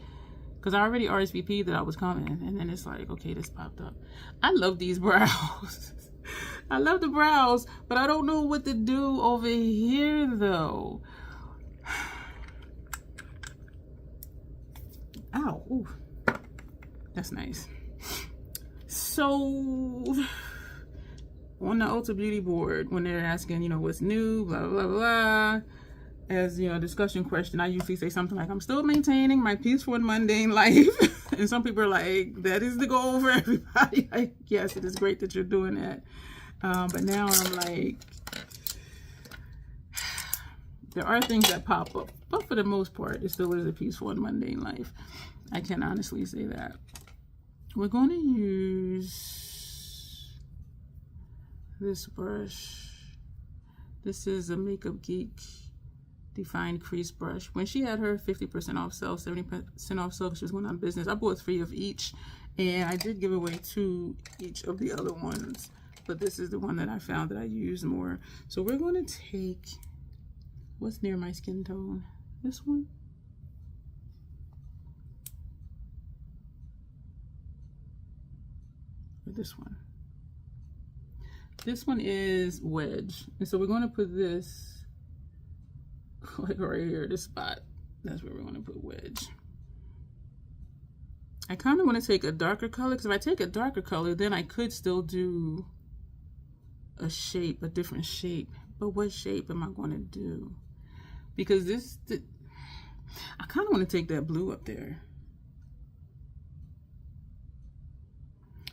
A: because I already RSVP'd that I was coming. And then it's like, okay, this popped up. I love these brows. I love the brows, but I don't know what to do over here though. Ow, ooh, that's nice. So on the Ulta Beauty board, when they're asking, you know, what's new, blah, blah, blah, as, you know, discussion question, I usually say something like, I'm still maintaining my peaceful and mundane life. And some people are like, that is the goal for everybody. Like, yes, it is great that you're doing that. But now I'm like, there are things that pop up, but for the most part, it still is a peaceful and mundane life. I can honestly say that. we're going to use this brush. This is a Makeup Geek Defined Crease brush. When she had her 50% off sale, 70% off sale, she was going out of business, I bought 3 of each, and I did give away 2 each of the other ones, but this is the one that I found that I use more. So we're going to take, what's near my skin tone? This one? Or this one? This one is Wedge, and so we're going to put this like right here, this spot. That's where we're going to put Wedge. I kind of want to take a darker color, because if I take a darker color, then I could still do a shape, a different shape. But what shape am I going to do? Because I kind of want to take that blue up there.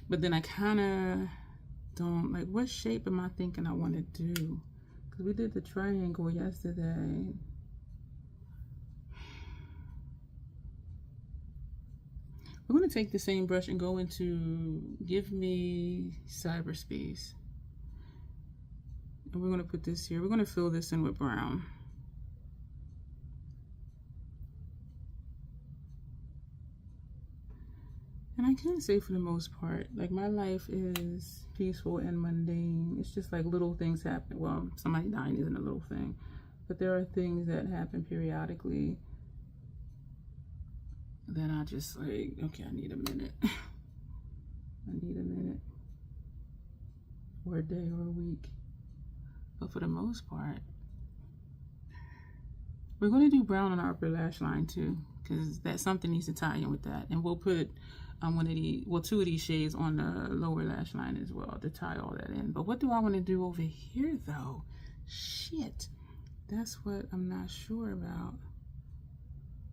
A: But then I kind of don't, like, what shape am I thinking I want to do? Because we did the triangle yesterday. We're going to take the same brush and go into Give Me Cyberspace. And we're going to put this here. We're going to fill this in with brown. And I can say for the most part, like, my life is peaceful and mundane. It's just like little things happen. Well, somebody dying isn't a little thing, but there are things that happen periodically that I just like, okay, I need a minute. I need a minute, or a day, or a week. But for the most part, we're going to do brown on our upper lash line too, because that something needs to tie in with that. And we'll put one of the, well, 2 of these shades on the lower lash line as well to tie all that in. But what do I want to do over here though? Shit, that's what I'm not sure about.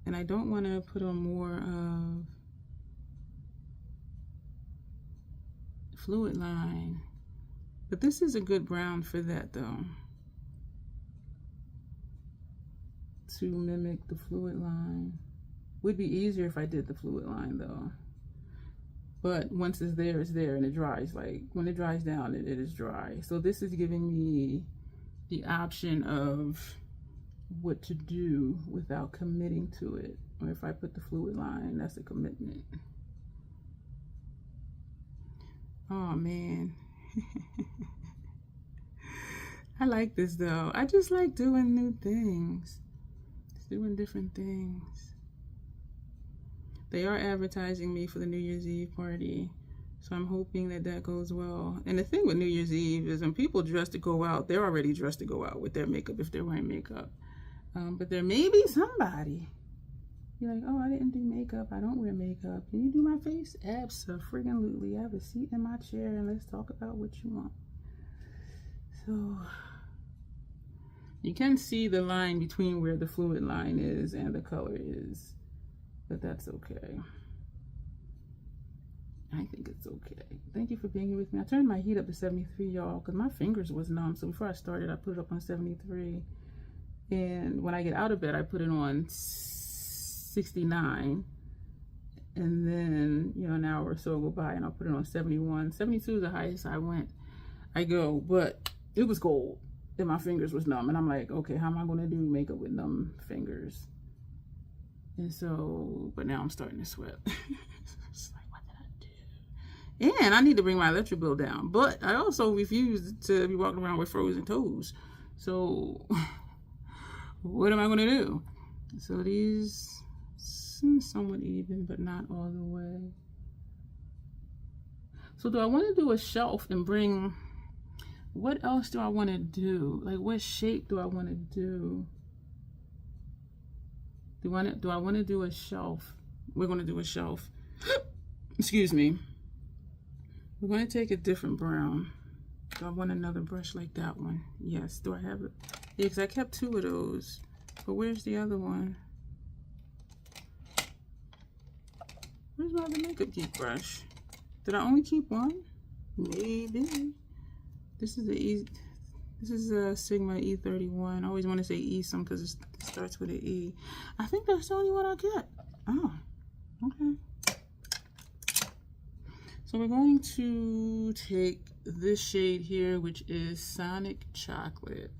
A: And I don't want to put on more of fluid line, but this is a good brown for that though, to mimic the fluid line. Would be easier if I did the fluid line though. But once it's there, and it dries. Like, when it dries down, it is dry. So this is giving me the option of what to do without committing to it. Or if I put the fluid line, that's a commitment. Oh man. I like this though. I just like doing new things. Just doing different things. They are advertising me for the New Year's Eve party, so I'm hoping that that goes well. And the thing with New Year's Eve is when people dress to go out, they're already dressed to go out with their makeup if they're wearing makeup. But there may be somebody, you're like, oh, I didn't do makeup, I don't wear makeup. Can you do my face? Abso-friggin-lutely. Have a seat in my chair and let's talk about what you want. So you can see the line between where the fluid line is and the color is. But that's okay. I think it's okay. Thank you for being here with me. I turned my heat up to 73, y'all, because my fingers was numb. So before I started, I put it up on 73. And when I get out of bed, I put it on 69. And then, you know, an hour or so will go by and I'll put it on 71. 72 is the highest I go. But it was cold and my fingers was numb. And I'm like, okay, how am I going to do makeup with numb fingers? And so, but now I'm starting to sweat. It's like, what did I do? And I need to bring my electric bill down. But I also refuse to be walking around with frozen toes. So, what am I going to do? So these seem somewhat even, but not all the way. So do I want to do a shelf and bring, what else do I want to do? Like, what shape do I want to do? Do I want to do a shelf? We're going to do a shelf. Excuse me. We're going to take a different brown. Do I want another brush like that one? Yes. Do I have it? Yeah, because I kept 2 of those. But where's the other one? Where's my other Makeup Geek brush? Did I only keep 1? Maybe. This is a Sigma E31. I always want to say E some because it starts with an E. I think that's the only one I get. Oh, okay. So we're going to take this shade here, which is Sonic Chocolate.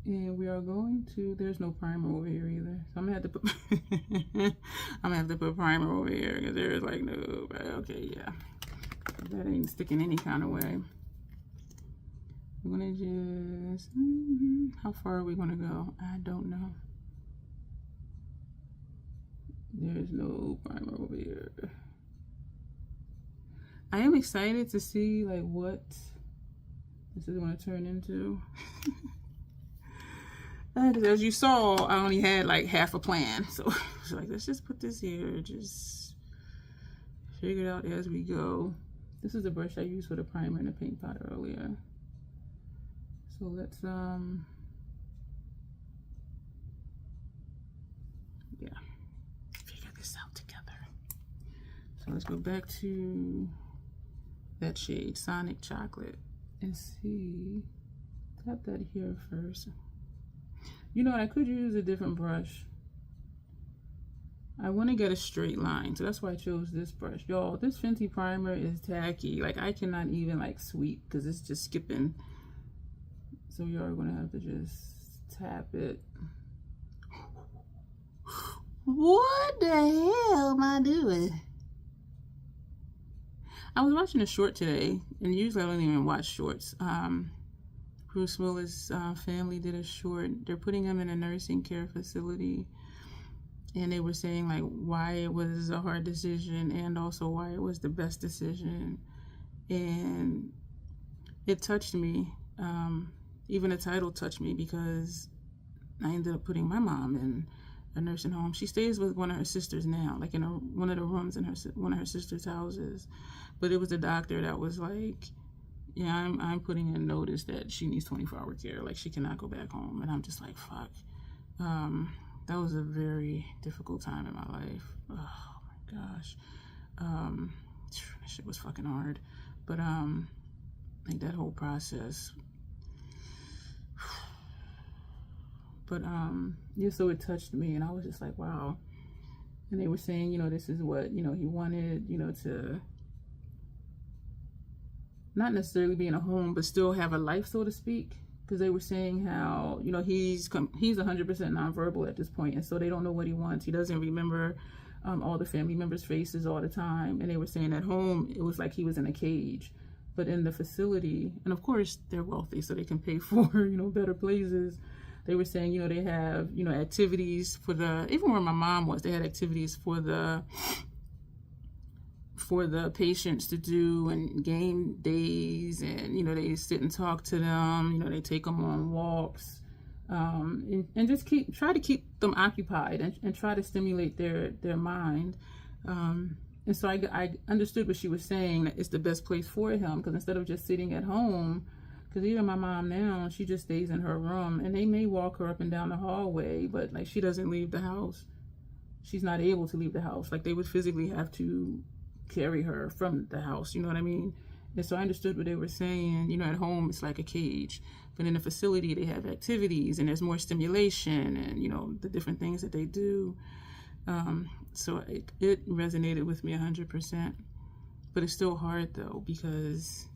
A: And we are going to, there's no primer over here either. So I'm gonna have to put, I'm gonna have to put primer over here because there's like no, okay, yeah. That ain't sticking any kind of way. I'm gonna just, how far are we gonna go? I don't know. There's no primer over here. I am excited to see like what this is going to turn into. As you saw, I only had like half a plan, so I was like, let's just put this here, just figure it out as we go. This is the brush I used for the primer and the paint pot earlier. So let's yeah, figure this out together. So let's go back to that shade, Sonic Chocolate, and see, tap that here first. You know what, I could use a different brush. I want to get a straight line, so that's why I chose this brush. Y'all, this Fenty primer is tacky. Like, I cannot even like sweep because it's just skipping. So you're gonna have to just tap it. What the hell am I doing? I was watching a short today, and usually I don't even watch shorts. Bruce Willis' family did a short. They're putting him in a nursing care facility, and they were saying like why it was a hard decision and also why it was the best decision, and it touched me. Even the title touched me because I ended up putting my mom in a nursing home. She stays with one of her sisters now, like in one of the rooms in one of her sister's houses. But it was the doctor that was like, yeah, I'm putting in notice that she needs 24-hour care. Like, she cannot go back home. And I'm just like, fuck. That was a very difficult time in my life. Oh my gosh. That shit was fucking hard. But like that whole process. But yeah, so it touched me, and I was just like, wow. And they were saying, you know, this is what, you know, he wanted, you know, to not necessarily be in a home, but still have a life, so to speak. Because they were saying how, you know, he's 100% nonverbal at this point, and so they don't know what he wants. He doesn't remember all the family members' faces all the time. And they were saying at home, it was like he was in a cage. But in the facility, and of course they're wealthy, so they can pay for, you know, better places. They were saying, you know, they have, you know, activities for the, even where my mom was, they had activities for the patients to do, and game days, and, you know, they sit and talk to them, you know, they take them on walks, and just try to keep them occupied and try to stimulate their mind. And so I understood what she was saying, that it's the best place for him, because instead of just sitting at home, because even my mom now, she just stays in her room, and they may walk her up and down the hallway, but like she doesn't leave the house. She's not able to leave the house. Like, they would physically have to carry her from the house, you know what I mean? And so I understood what they were saying. You know, at home it's like a cage, but in the facility they have activities and there's more stimulation and, you know, the different things that they do. So it resonated with me 100%, but it's still hard though, because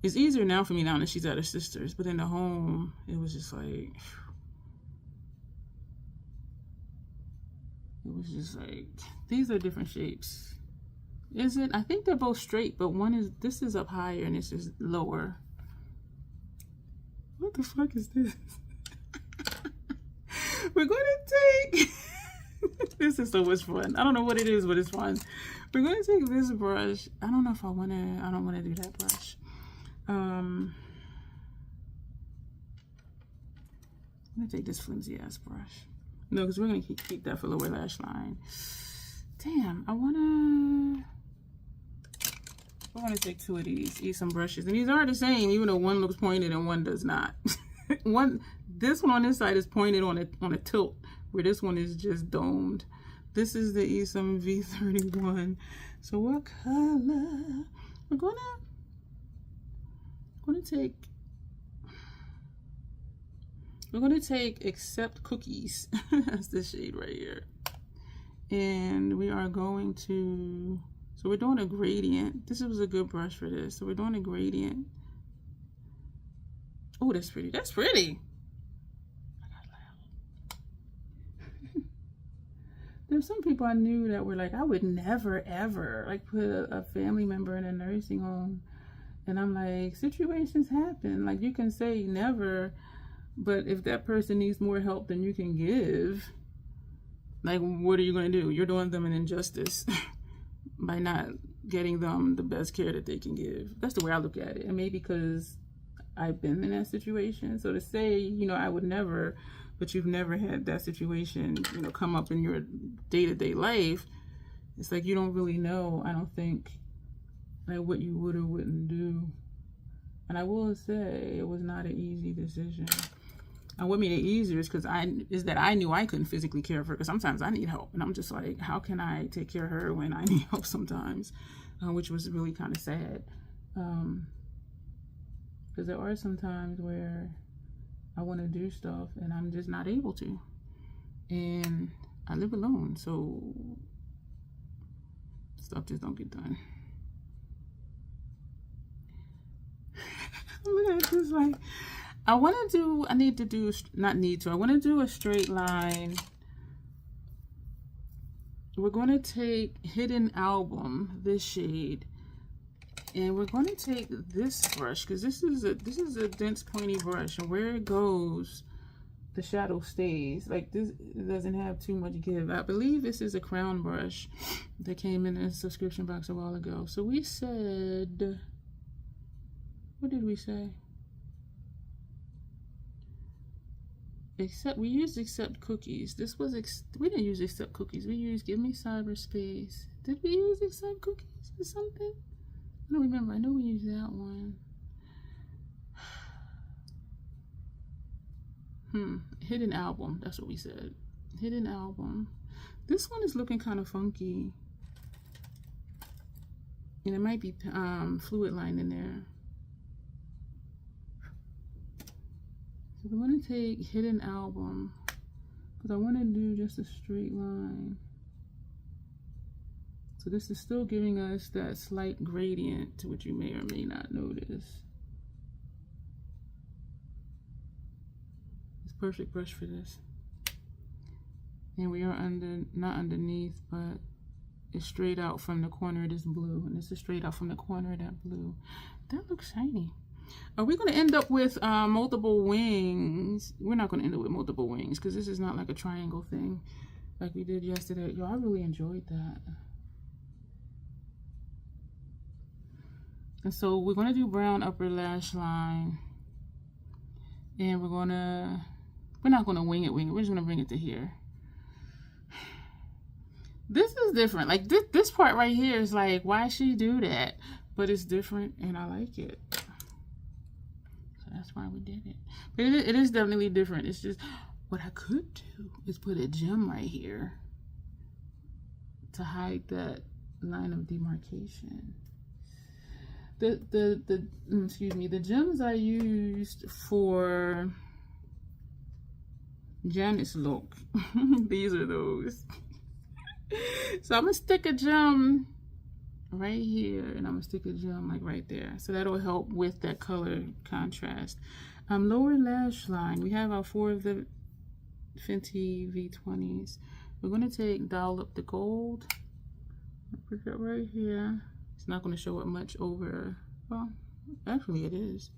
A: it's easier now for me now that she's at her sister's, but in the home it was just like, these are different shapes. Is it? I think they're both straight, but this is up higher and this is lower. What the fuck is this? We're gonna take, this is so much fun. I don't know what it is, but it's fun. We're gonna take this brush. I don't know if I don't wanna do that brush. I'm gonna take this flimsy ass brush. No, because we're gonna keep that for lower lash line. Damn, I wanna take two of these, use some brushes. And these are the same, even though one looks pointed and one does not. This one on this side is pointed on a tilt, where this one is just domed. This is the Esom V31. So what color? We're gonna take Accept Cookies. That's this shade right here. And we are going to, so we're doing a gradient. This was a good brush for this. So we're doing a gradient. Oh, that's pretty. That's pretty. I got loud. There's some people I knew that were like, I would never, ever like put a family member in a nursing home. And I'm like, situations happen. Like, you can say never, but if that person needs more help than you can give, like, what are you going to do? You're doing them an injustice by not getting them the best care that they can give. That's the way I look at it. And maybe because I've been in that situation. So to say, you know, I would never, but you've never had that situation, you know, come up in your day-to-day life, it's like you don't really know, I don't think, like what you would or wouldn't do. And I will say it was not an easy decision. And what made it easier is because I knew I couldn't physically care for her, because sometimes I need help, and I'm just like, how can I take care of her when I need help sometimes, which was really kind of sad, because there are some times where I want to do stuff and I'm just not able to, and I live alone, so stuff just don't get done. Look at this, like, I want to do a straight line. We're going to take Hidden Album, this shade, and we're going to take this brush, because this is a dense pointy brush, and where it goes, the shadow stays. Like, this, it doesn't have too much give. I believe this is a crown brush that came in the subscription box a while ago. So we said, what did we say? We used Accept Cookies. This was, we didn't use Accept Cookies. We used Give Me Cyberspace. Did we use Accept Cookies or something? I don't remember. I know we used that one. Hidden Album. That's what we said. Hidden Album. This one is looking kind of funky. And it might be fluid line in there. So we're going to take Hidden Album, because I want to do just a straight line. So this is still giving us that slight gradient, to which you may or may not notice. It's a perfect brush for this. And we are not underneath, but it's straight out from the corner of this blue. And this is straight out from the corner of that blue. That looks shiny. Are we going to end up with multiple wings? We're not going to end up with multiple wings, because this is not like a triangle thing like we did yesterday. Yo, I really enjoyed that. And so we're going to do brown upper lash line. And we're not going to wing it. We're just going to bring it to here. This is different. Like, this part right here is like, why she do that? But it's different, and I like it. That's why we did it. But it is definitely different. It's just, what I could do is put a gem right here to hide that line of demarcation. The gems I used for Janet's look, these are those. So I'm gonna stick a gem right here, and I'm gonna stick a gem like right there, so that'll help with that color contrast. Lower lash line, we have our 4 of the Fenty V20s. We're gonna dial up the gold, put that right here. It's not going to show up much over, well, actually it is.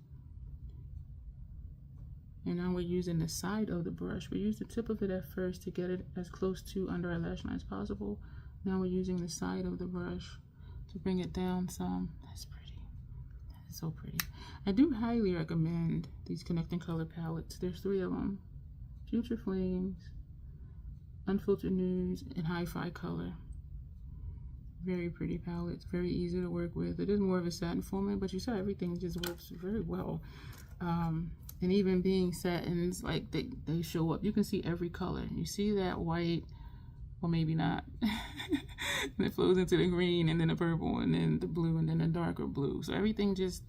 A: And now we're using the side of the brush. We used the tip of it at first to get it as close to under our lash line as possible. Now we're using the side of the brush to bring it down some. That's pretty. That's so pretty. I do highly recommend these Connecting Color palettes. There's 3 of them. Future Flames, Unfiltered Nudes, and Hi-Fi Color. Very pretty palettes, very easy to work with. It is more of a satin format, but you saw everything just works very well. And even being satins, like they show up. You can see every color. You see that white, or maybe not. And it flows into the green, and then the purple, and then the blue, and then the darker blue. So everything just...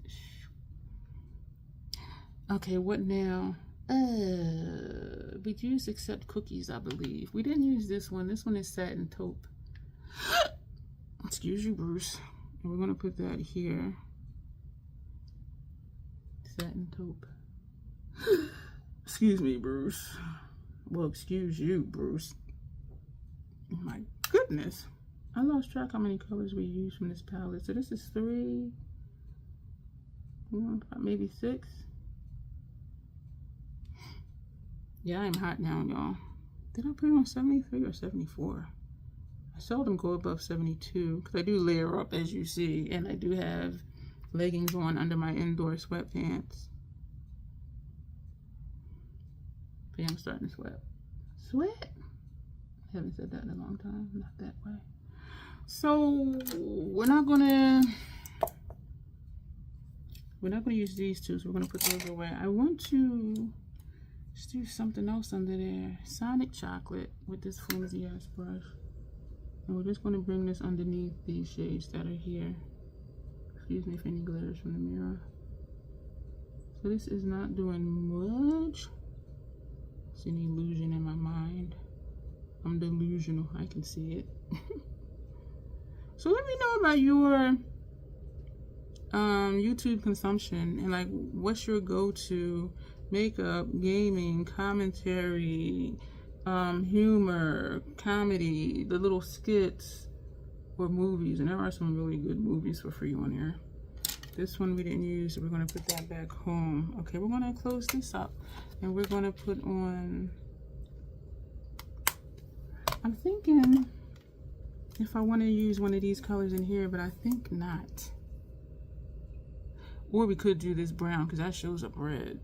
A: Okay, what now? We used except cookies, I believe. We didn't use this one. This one is satin taupe. Excuse you, Bruce. And we're going to put that here. Satin taupe. Excuse me, Bruce. Well, excuse you, Bruce. My goodness. I lost track how many colors we used from this palette. So this is 3, 4, 5, maybe 6. Yeah, I'm hot now, y'all. Did I put it on 73 or 74? I seldom go above 72 because I do layer up, as you see, and I do have leggings on under my indoor sweatpants. Okay, I'm starting to sweat. Sweat? I haven't said that in a long time. Not that way. So we're not gonna use these two, so we're gonna put those away. I want to just do something else under there. Sonic Chocolate with this flimsy ass brush. And we're just gonna bring this underneath these shades that are here. Excuse me if any glitters from the mirror. So this is not doing much. It's an illusion in my mind. I'm delusional, I can see it. So let me know about your YouTube consumption and like what's your go-to makeup, gaming, commentary, humor, comedy, the little skits, or movies. And there are some really good movies for free on here. This one we didn't use, so we're going to put that back home. Okay, we're going to close this up and we're going to put on, I'm thinking if I want to use one of these colors in here, but I think not. Or we could do this brown because that shows up red.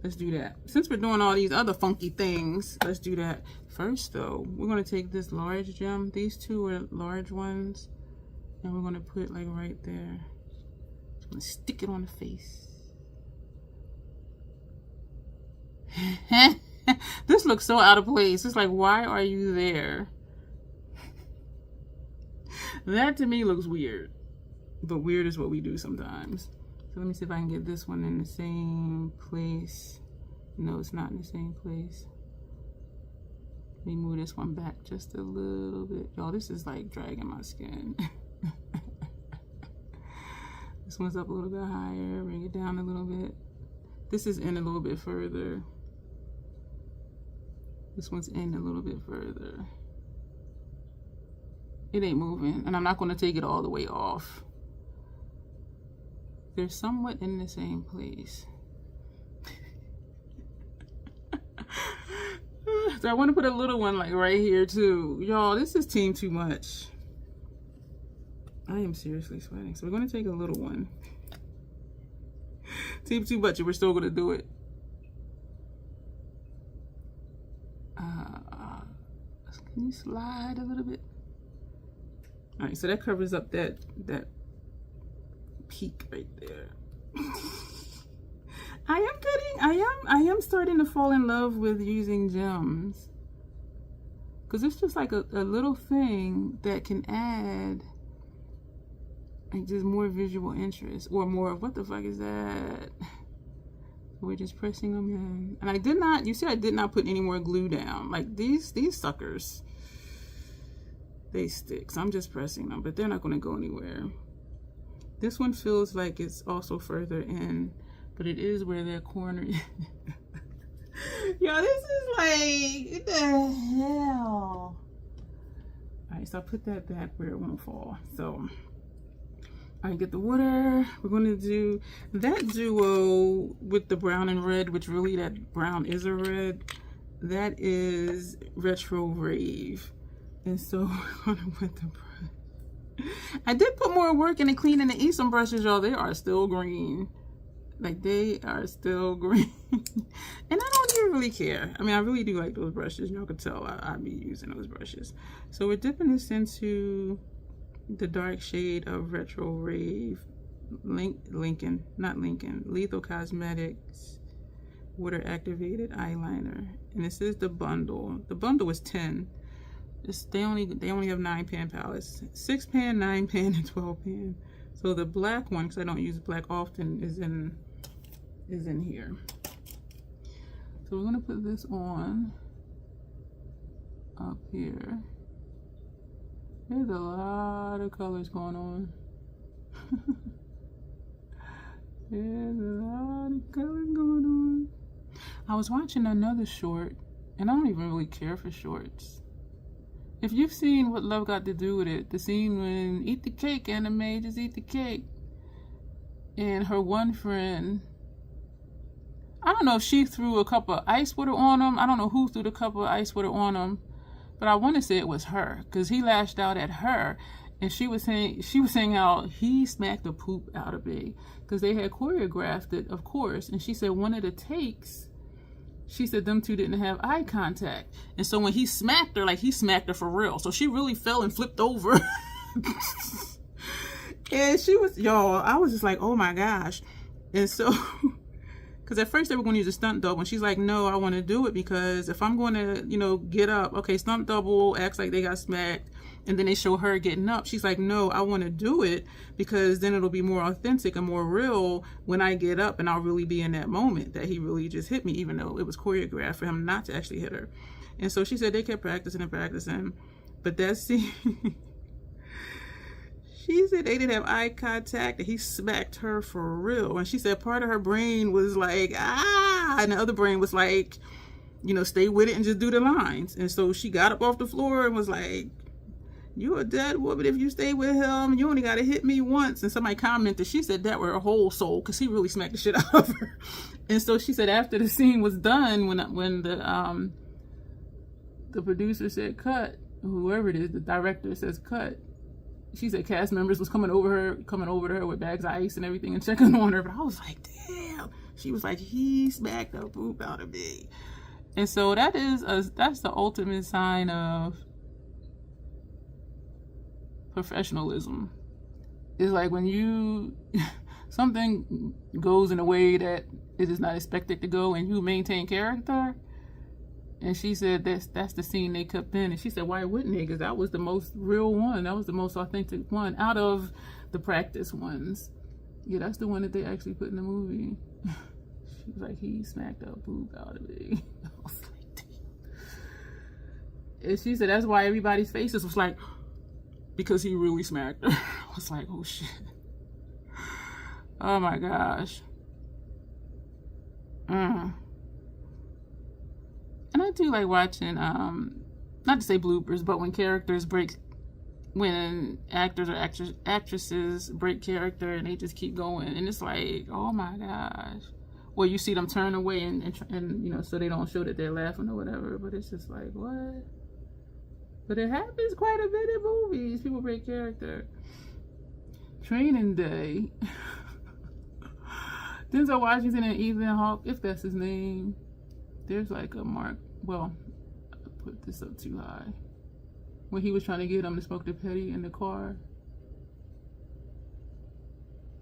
A: Let's do that. Since we're doing all these other funky things, let's do that. First though, we're going to take this large gem. These two are large ones. And we're going to put like right there. Just going to stick it on the face. This looks so out of place. It's like, why are you there? That to me looks weird. But weird is what we do sometimes. So let me see if I can get this one in the same place. No, it's not in the same place. Let me move this one back just a little bit. Y'all, this is like dragging my skin. This one's up a little bit higher. Bring it down a little bit. This is in a little bit further. This one's in a little bit further. It ain't moving, and I'm not going to take it all the way off. They're somewhat in the same place. So I want to put a little one like right here too. Y'all, this is team too much. I am seriously sweating. So we're going to take a little one. Team too much, and we're still going to do it. Can you slide a little bit? All right, so that covers up that peak right there. I am starting to fall in love with using gems, because it's just like a little thing that can add like just more visual interest, or more of what the fuck is that. We're just pressing them in, and I did not, you see, I did not put any more glue down. Like these suckers, they stick, so I'm just pressing them, but they're not going to go anywhere. This one feels like it's also further in, but it is where that corner is. Yo, this is like, what the hell? Alright, so I'll put that back where it won't fall. So I get the water. We're going to do that duo with the brown and red, which really that brown is a red. That is Retro Rave. And so we're going to put the brush. I did put more work into cleaning the Esom brushes, y'all. They are still green. Like, they are still green. And I don't even really care. I mean, I really do like those brushes. Y'all can tell I be using those brushes. So we're dipping this into the dark shade of Retro Rave, Lethal Cosmetics water activated eyeliner, and this is the bundle. The bundle is 10. They only have 9 pan palettes, 6 pan, 9 pan, and 12 pan. So the black one, because I don't use black often, is in here. So we're gonna put this on up here. There's a lot of colors going on. There's a lot of colors going on. I was watching another short, and I don't even really care for shorts. If you've seen What Love Got to Do with It, the scene when eat the cake, anime, just eat the cake. And her one friend, I don't know if she threw a cup of ice water on him. I don't know who threw the cup of ice water on him, but I want to say it was her, because he lashed out at her, and she was saying how he smacked the poop out of me, because they had choreographed it, of course. And she said one of the takes, she said them two didn't have eye contact, and so when he smacked her, like he smacked her for real, so she really fell and flipped over. And she was, y'all, I was just like, oh my gosh. And so, because at first they were going to use a stunt double, and she's like, no, I want to do it, because if I'm going to, you know, get up, okay, stunt double acts like they got smacked, and then they show her getting up. She's like, no, I want to do it, because then it'll be more authentic and more real when I get up, and I'll really be in that moment that he really just hit me, even though it was choreographed for him not to actually hit her. And so she said they kept practicing and practicing, but that scene, she said they didn't have eye contact, and he smacked her for real. And she said part of her brain was like, ah, and the other brain was like, you know, stay with it and just do the lines. And so she got up off the floor and was like, you a dead woman if you stay with him. You only got to hit me once. And somebody commented, she said that were her whole soul, because he really smacked the shit out of her. And so she said after the scene was done, when the producer said cut, whoever it is, the director says cut, she said cast members was coming over to her with bags of ice and everything and checking on her. But I was like, damn. She was like, he smacked the poop out of me. And so that's the ultimate sign of professionalism. It's like when you something goes in a way that it is not expected to go, and you maintain character. And she said that's the scene they kept in. And she said, why wouldn't they? Because that was the most real one. That was the most authentic one out of the practice ones. Yeah, that's the one that they actually put in the movie. She was like, he smacked the poop out of me. I was like, damn. And she said that's why everybody's faces was like, because he really smacked her. I was like, oh shit. Oh my gosh. And I do like watching, not to say bloopers, but when characters break, when actors or actresses break character and they just keep going. And it's like, oh my gosh. Or you see them turn away and you know, so they don't show that they're laughing or whatever. But it's just like, what? But it happens quite a bit in movies. People break character. Training Day. Denzel Washington and Ethan Hawke, if that's his name. There's like a mark. Well, I put this up too high. When he was trying to get him to smoke the petty in the car.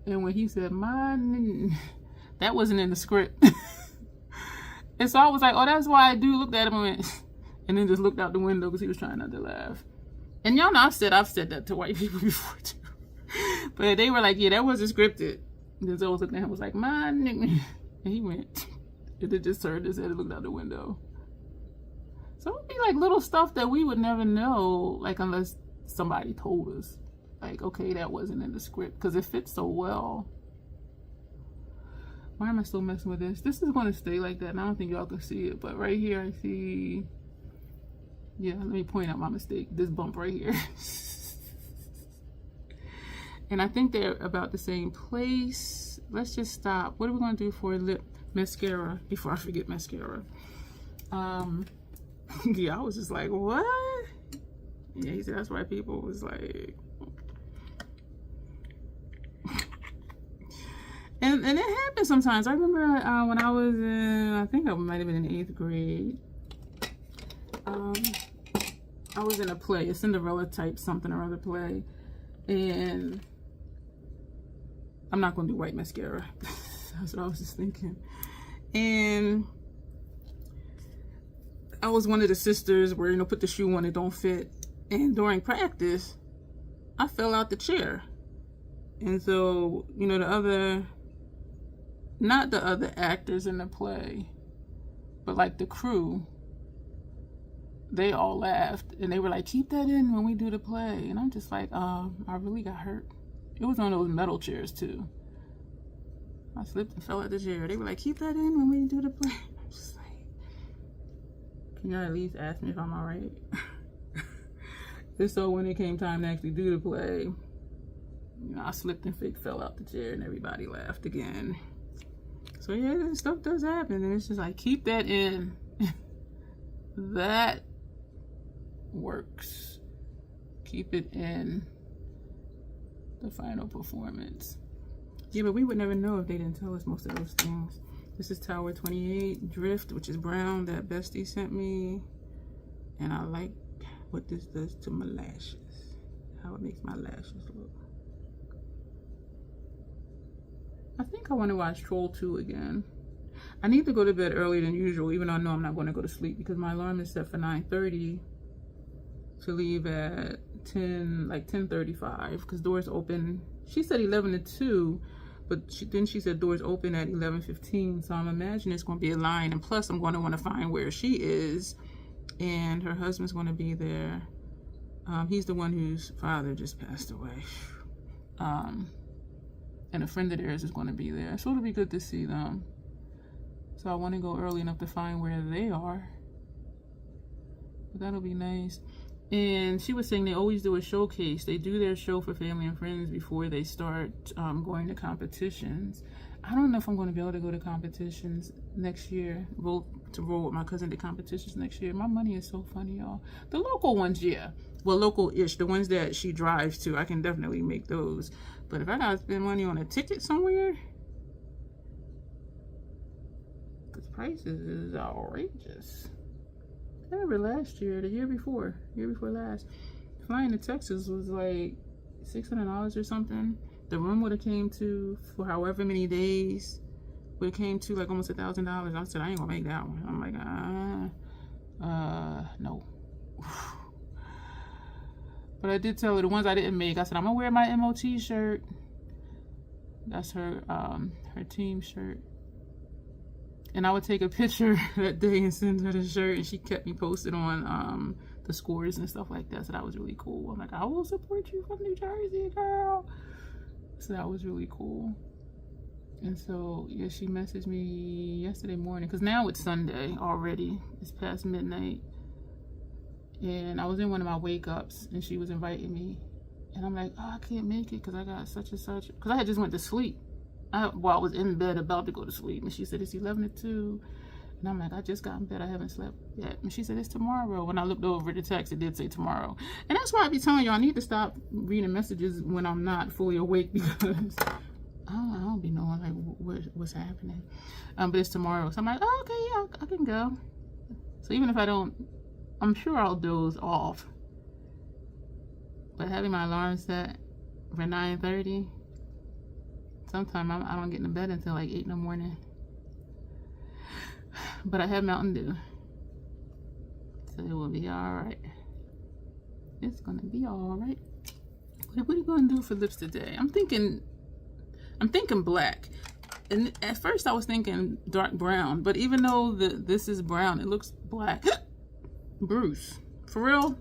A: And when he said, that wasn't in the script. And so I was like, oh, that's why I do look at him and went, and then just looked out the window because he was trying not to laugh. And y'all know I've said that to white people before too. But they were like, yeah, that wasn't scripted. And Denzel was looking at him, was like, and he went. And it just turned his head and looked out the window. So it would be like little stuff that we would never know, like unless somebody told us. Like, okay, that wasn't in the script, because it fits so well. Why am I still messing with this? This is going to stay like that, and I don't think y'all can see it. But right here, I see... Yeah, let me point out my mistake. This bump right here. And I think they're about the same place. Let's just stop. What are we going to do for lip mascara before I forget mascara? Yeah, I was just like, what? Yeah, he said that's why people was like... And it happens sometimes. I remember when I was in, I think I might have been in 8th grade. I was in a play, a Cinderella type something or other play. And I'm not going to do white mascara. That's what I was just thinking. And I was one of the sisters where, you know, put the shoe on, it don't fit. And during practice, I fell out the chair. And so, you know, not the other actors in the play, But like the crew, they all laughed and they were like, keep that in when we do the play. And I'm just like, I really got hurt. It was one of those metal chairs too. I slipped and fell out the chair. They were like, keep that in when we do the play. I'm just like, can you at least ask me if I'm all right? And so when it came time to actually do the play, you know, I slipped and fell out the chair and everybody laughed again. So yeah, stuff does happen, and it's just like, keep that in. That works. Keep it in the final performance. Yeah, but we would never know if they didn't tell us most of those things. This is Tower 28 Drift, which is brown, that Bestie sent me. And I like what this does to my lashes, how it makes my lashes look. I think I want to watch Troll 2 again. I need to go to bed earlier than usual, even though I know I'm not going to go to sleep, because my alarm is set for 9:30 to leave at 10:35, because doors open. She said 11 to 2, but then she said doors open at 11:15, so I'm imagining it's going to be a line, and plus I'm going to want to find where she is, and her husband's going to be there. He's the one whose father just passed away. And a friend of theirs is going to be there, so it'll be good to see them. So I want to go early enough to find where they are, but that'll be nice. And she was saying they always do a showcase. They do their show for family and friends before they start going to competitions. I don't know if I'm going to be able to go to competitions next year, roll with my cousin to competitions next year. My money is so funny, y'all. The local ones, yeah. Well, local-ish. The ones that she drives to, I can definitely make those. But if I gotta spend money on a ticket somewhere, because prices is outrageous. I remember last year, the year before last, flying to Texas was like $600 or something. The room would have came to, for however many days, would have came to like almost $1,000. I said, I ain't gonna make that one. I'm like, no. But I did tell her the ones I didn't make, I said, I'm gonna wear my MOT shirt. That's her team shirt. And I would take a picture that day and send her the shirt, and she kept me posted on the scores and stuff like that. So that was really cool. I'm like, I will support you from New Jersey, girl. So that was really cool. And so yeah, she messaged me yesterday morning, because now it's Sunday already. It's past midnight. And I was in one of my wake ups, and she was inviting me, and I'm like, oh, I can't make it because I got such and such, because I had just went to sleep. I was in bed about to go to sleep, and she said it's 11 to 2, and I'm like, I just got in bed, I haven't slept yet. And she said it's tomorrow. When I looked over the text, it did say tomorrow. And that's why I be telling y'all, I need to stop reading messages when I'm not fully awake, because I don't be knowing like what's happening. But it's tomorrow, so I'm like, oh, okay, yeah, I can go. So even if I don't, I'm sure I'll doze off. But having my alarm set for 9:30, sometimes I don't get into bed until like 8 in the morning. But I have Mountain Dew, so it will be all right. It's gonna be all right. What are you gonna do for lips today? I'm thinking black. And at first I was thinking dark brown, but even though this is brown, it looks black. Bruce, for real?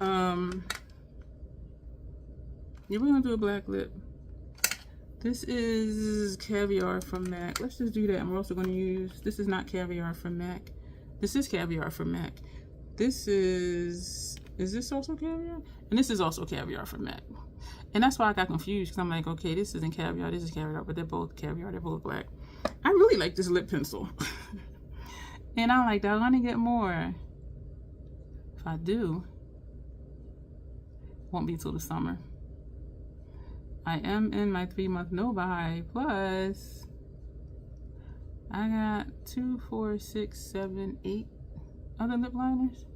A: Yeah, we're gonna do a black lip. This is Caviar from MAC. Let's just do that. And we're also gonna use, this is not Caviar from MAC. This is Caviar from MAC. This is this also Caviar? And this is also Caviar from MAC. And that's why I got confused, because I'm like, okay, this isn't Caviar, this is Caviar, but they're both Caviar, they're both black. I really like this lip pencil. And I'm like, I want to get more. If I do, won't be till the summer. I am in my 3-month no-buy, plus I got 2, 4, 6, 7, 8 other lip liners.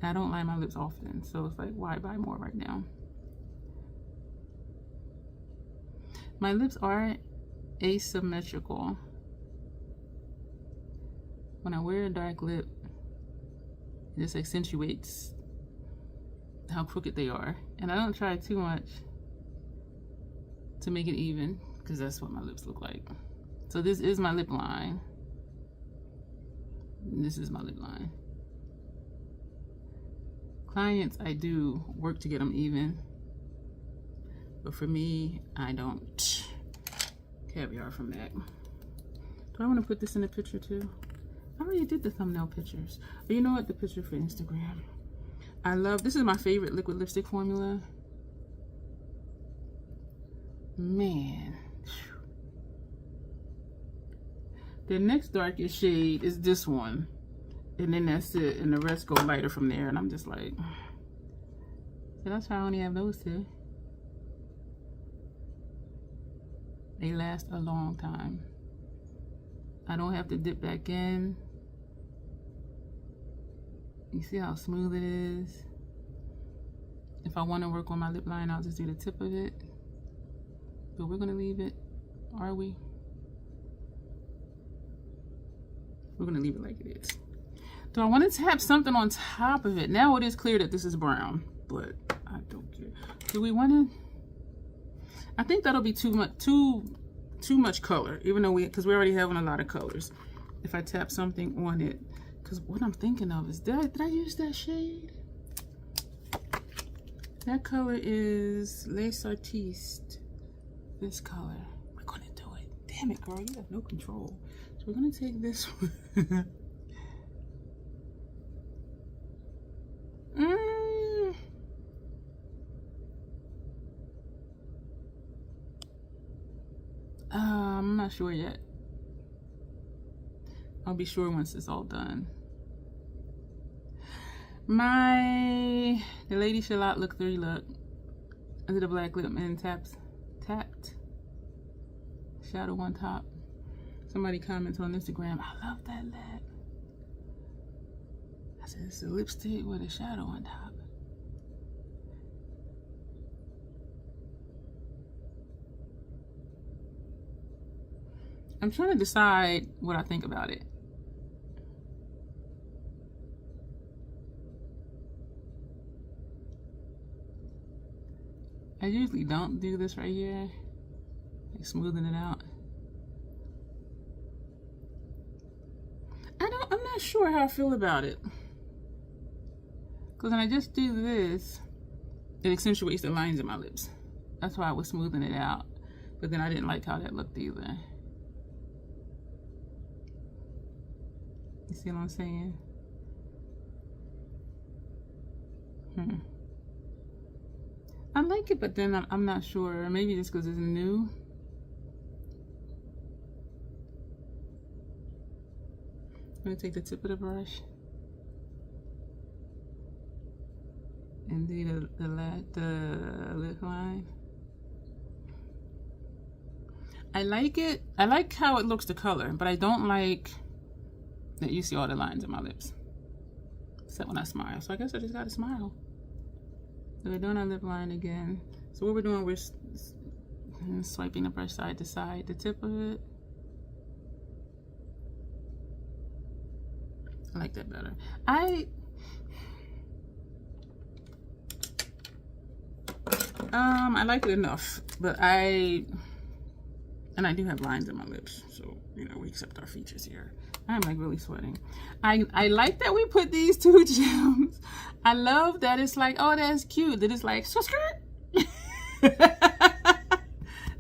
A: And I don't line my lips often, so it's like, why buy more right now? My lips are asymmetrical. When I wear a dark lip, it just accentuates how crooked they are. And I don't try too much to make it even, because that's what my lips look like. So this is my lip line. This is my lip line. Clients, I do work to get them even. But for me, I don't. Caviar from that. Do I want to put this in a picture too? I already did the thumbnail pictures. But you know what? The picture for Instagram. I love, this is my favorite liquid lipstick formula. Man. The next darkest shade is this one. And then that's it. And the rest go lighter from there. And I'm just like, so that's why I only have those two. They last a long time. I don't have to dip back in. You see how smooth it is? If I want to work on my lip line, I'll just do the tip of it. But we're gonna leave it, are we? We're gonna leave it like it is. So I wanted to have something on top of it. Now it is clear that this is brown, but I don't care. Do we want to? I think that'll be too much color, even though because we're already having a lot of colors. If I tap something on it, because what I'm thinking of is, did I use that shade? That color is Les Artistes. This color. We're gonna do it. Damn it, girl, you have no control. So we're gonna take this one. I'm not sure yet. I'll be sure once it's all done. The Lady Charlotte Look 3 look. I did a black lip and tapped shadow on top. Somebody comments on Instagram, I love that lip. I said, it's a lipstick with a shadow on top. I'm trying to decide what I think about it. I usually don't do this right here, like smoothing it out. I'm not sure how I feel about it. Because when I just do this, it accentuates the lines in my lips. That's why I was smoothing it out. But then I didn't like how that looked either. You see what I'm saying? I like it, but then I'm not sure. Maybe just because it's new. I'm going to take the tip of the brush and do the lip line. I like it. I like how it looks, the color, but I don't like that you see all the lines in my lips. Except when I smile. So I guess I just got to smile. So we're doing our lip line again. So what we're doing, we're swiping the brush side to side, the tip of it. I like that better. I like it enough, but I do have lines in my lips, so you know, we accept our features here. I'm like really sweating. I like that we put these two gems. I love that it's like, oh, that's cute. That it's like, skirt.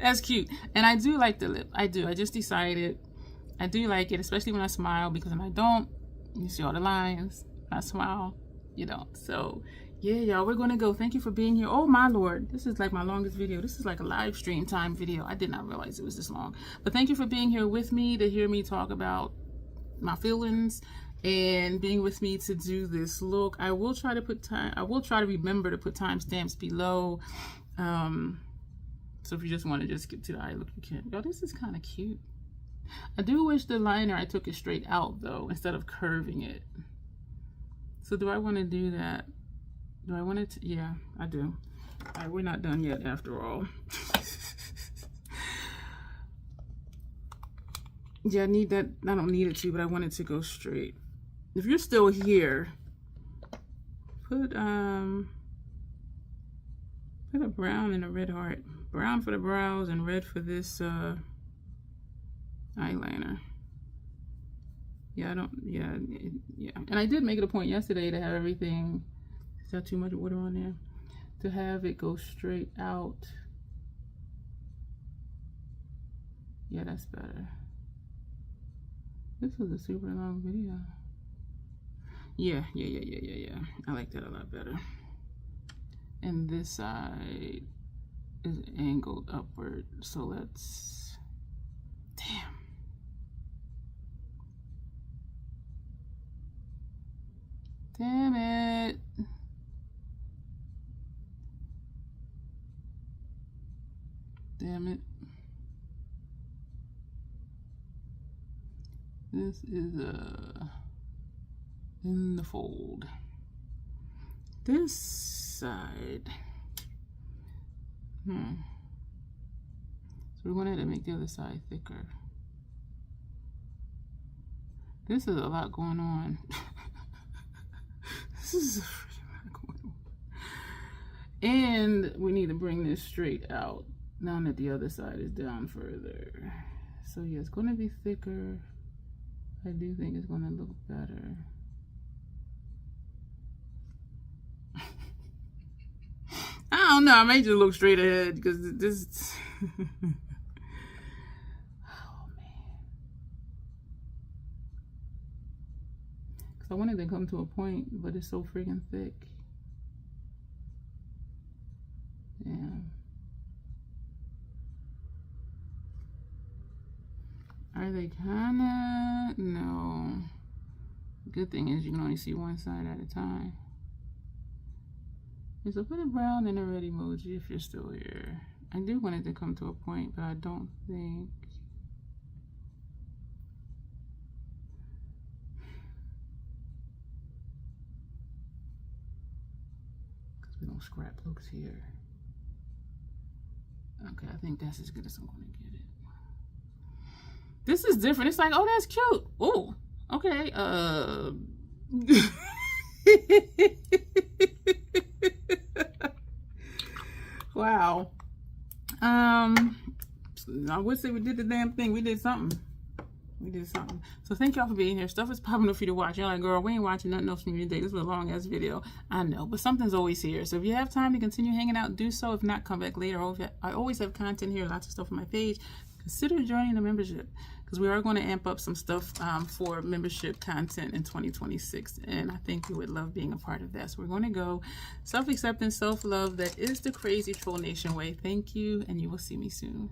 A: That's cute. And I do like the lip. I do. I just decided I do like it, especially when I smile, because when I don't, you see all the lines. When I smile, you don't. So yeah, y'all, we're gonna go. Thank you for being here. Oh my Lord, this is like my longest video. This is like a live stream time video. I did not realize it was this long. But thank you for being here with me to hear me talk about my feelings and being with me to do this look. I will try to put time. I will try to remember to put timestamps below. So if you just want to just get to the eye look, you can. Yo, this is kind of cute. I do wish the liner, I took it straight out though, instead of curving it. So do I want to do that? Do I want it to? Yeah, I do. All right, we're not done yet after all. Yeah, I need that. I don't need it to, but I want it to go straight. If you're still here, put a brown and a red heart. Brown for the brows and red for this eyeliner. Yeah, I don't, yeah. And I did make it a point yesterday to have everything, is that too much water on there? To have it go straight out. Yeah, that's better. This was a super long video. Yeah. I like that a lot better. And this side is angled upward, so let's, damn. Damn it. Damn it. This is in the fold. This side. So we're going to make the other side thicker. This is a lot going on. This is a freaking lot going on. And we need to bring this straight out now that the other side is down further. So yeah, it's going to be thicker. I do think it's going to look better. I don't know. I may just look straight ahead because this. Oh man. Because I wanted to come to a point, but it's so freaking thick. Yeah. Are they kinda? No. Good thing is you can only see one side at a time. So put a brown and a red emoji if you're still here. I do want it to come to a point, but I don't think. Because we don't scrap looks here. Okay, I think that's as good as I'm going to get it. This is different. It's like, oh, that's cute. Oh, okay. Wow. I would say we did the damn thing. We did something. So thank y'all for being here. Stuff is popping up for you to watch. You're like, girl, we ain't watching nothing else from you today. This was a long ass video. I know, but something's always here. So if you have time to continue hanging out, do so. If not, come back later. I always have content here, lots of stuff on my page. Consider joining the membership because we are going to amp up some stuff for membership content in 2026, and I think you would love being a part of that. So we're going to go self-acceptance, self-love. That is the crazy troll nation way. Thank you, and you will see me soon.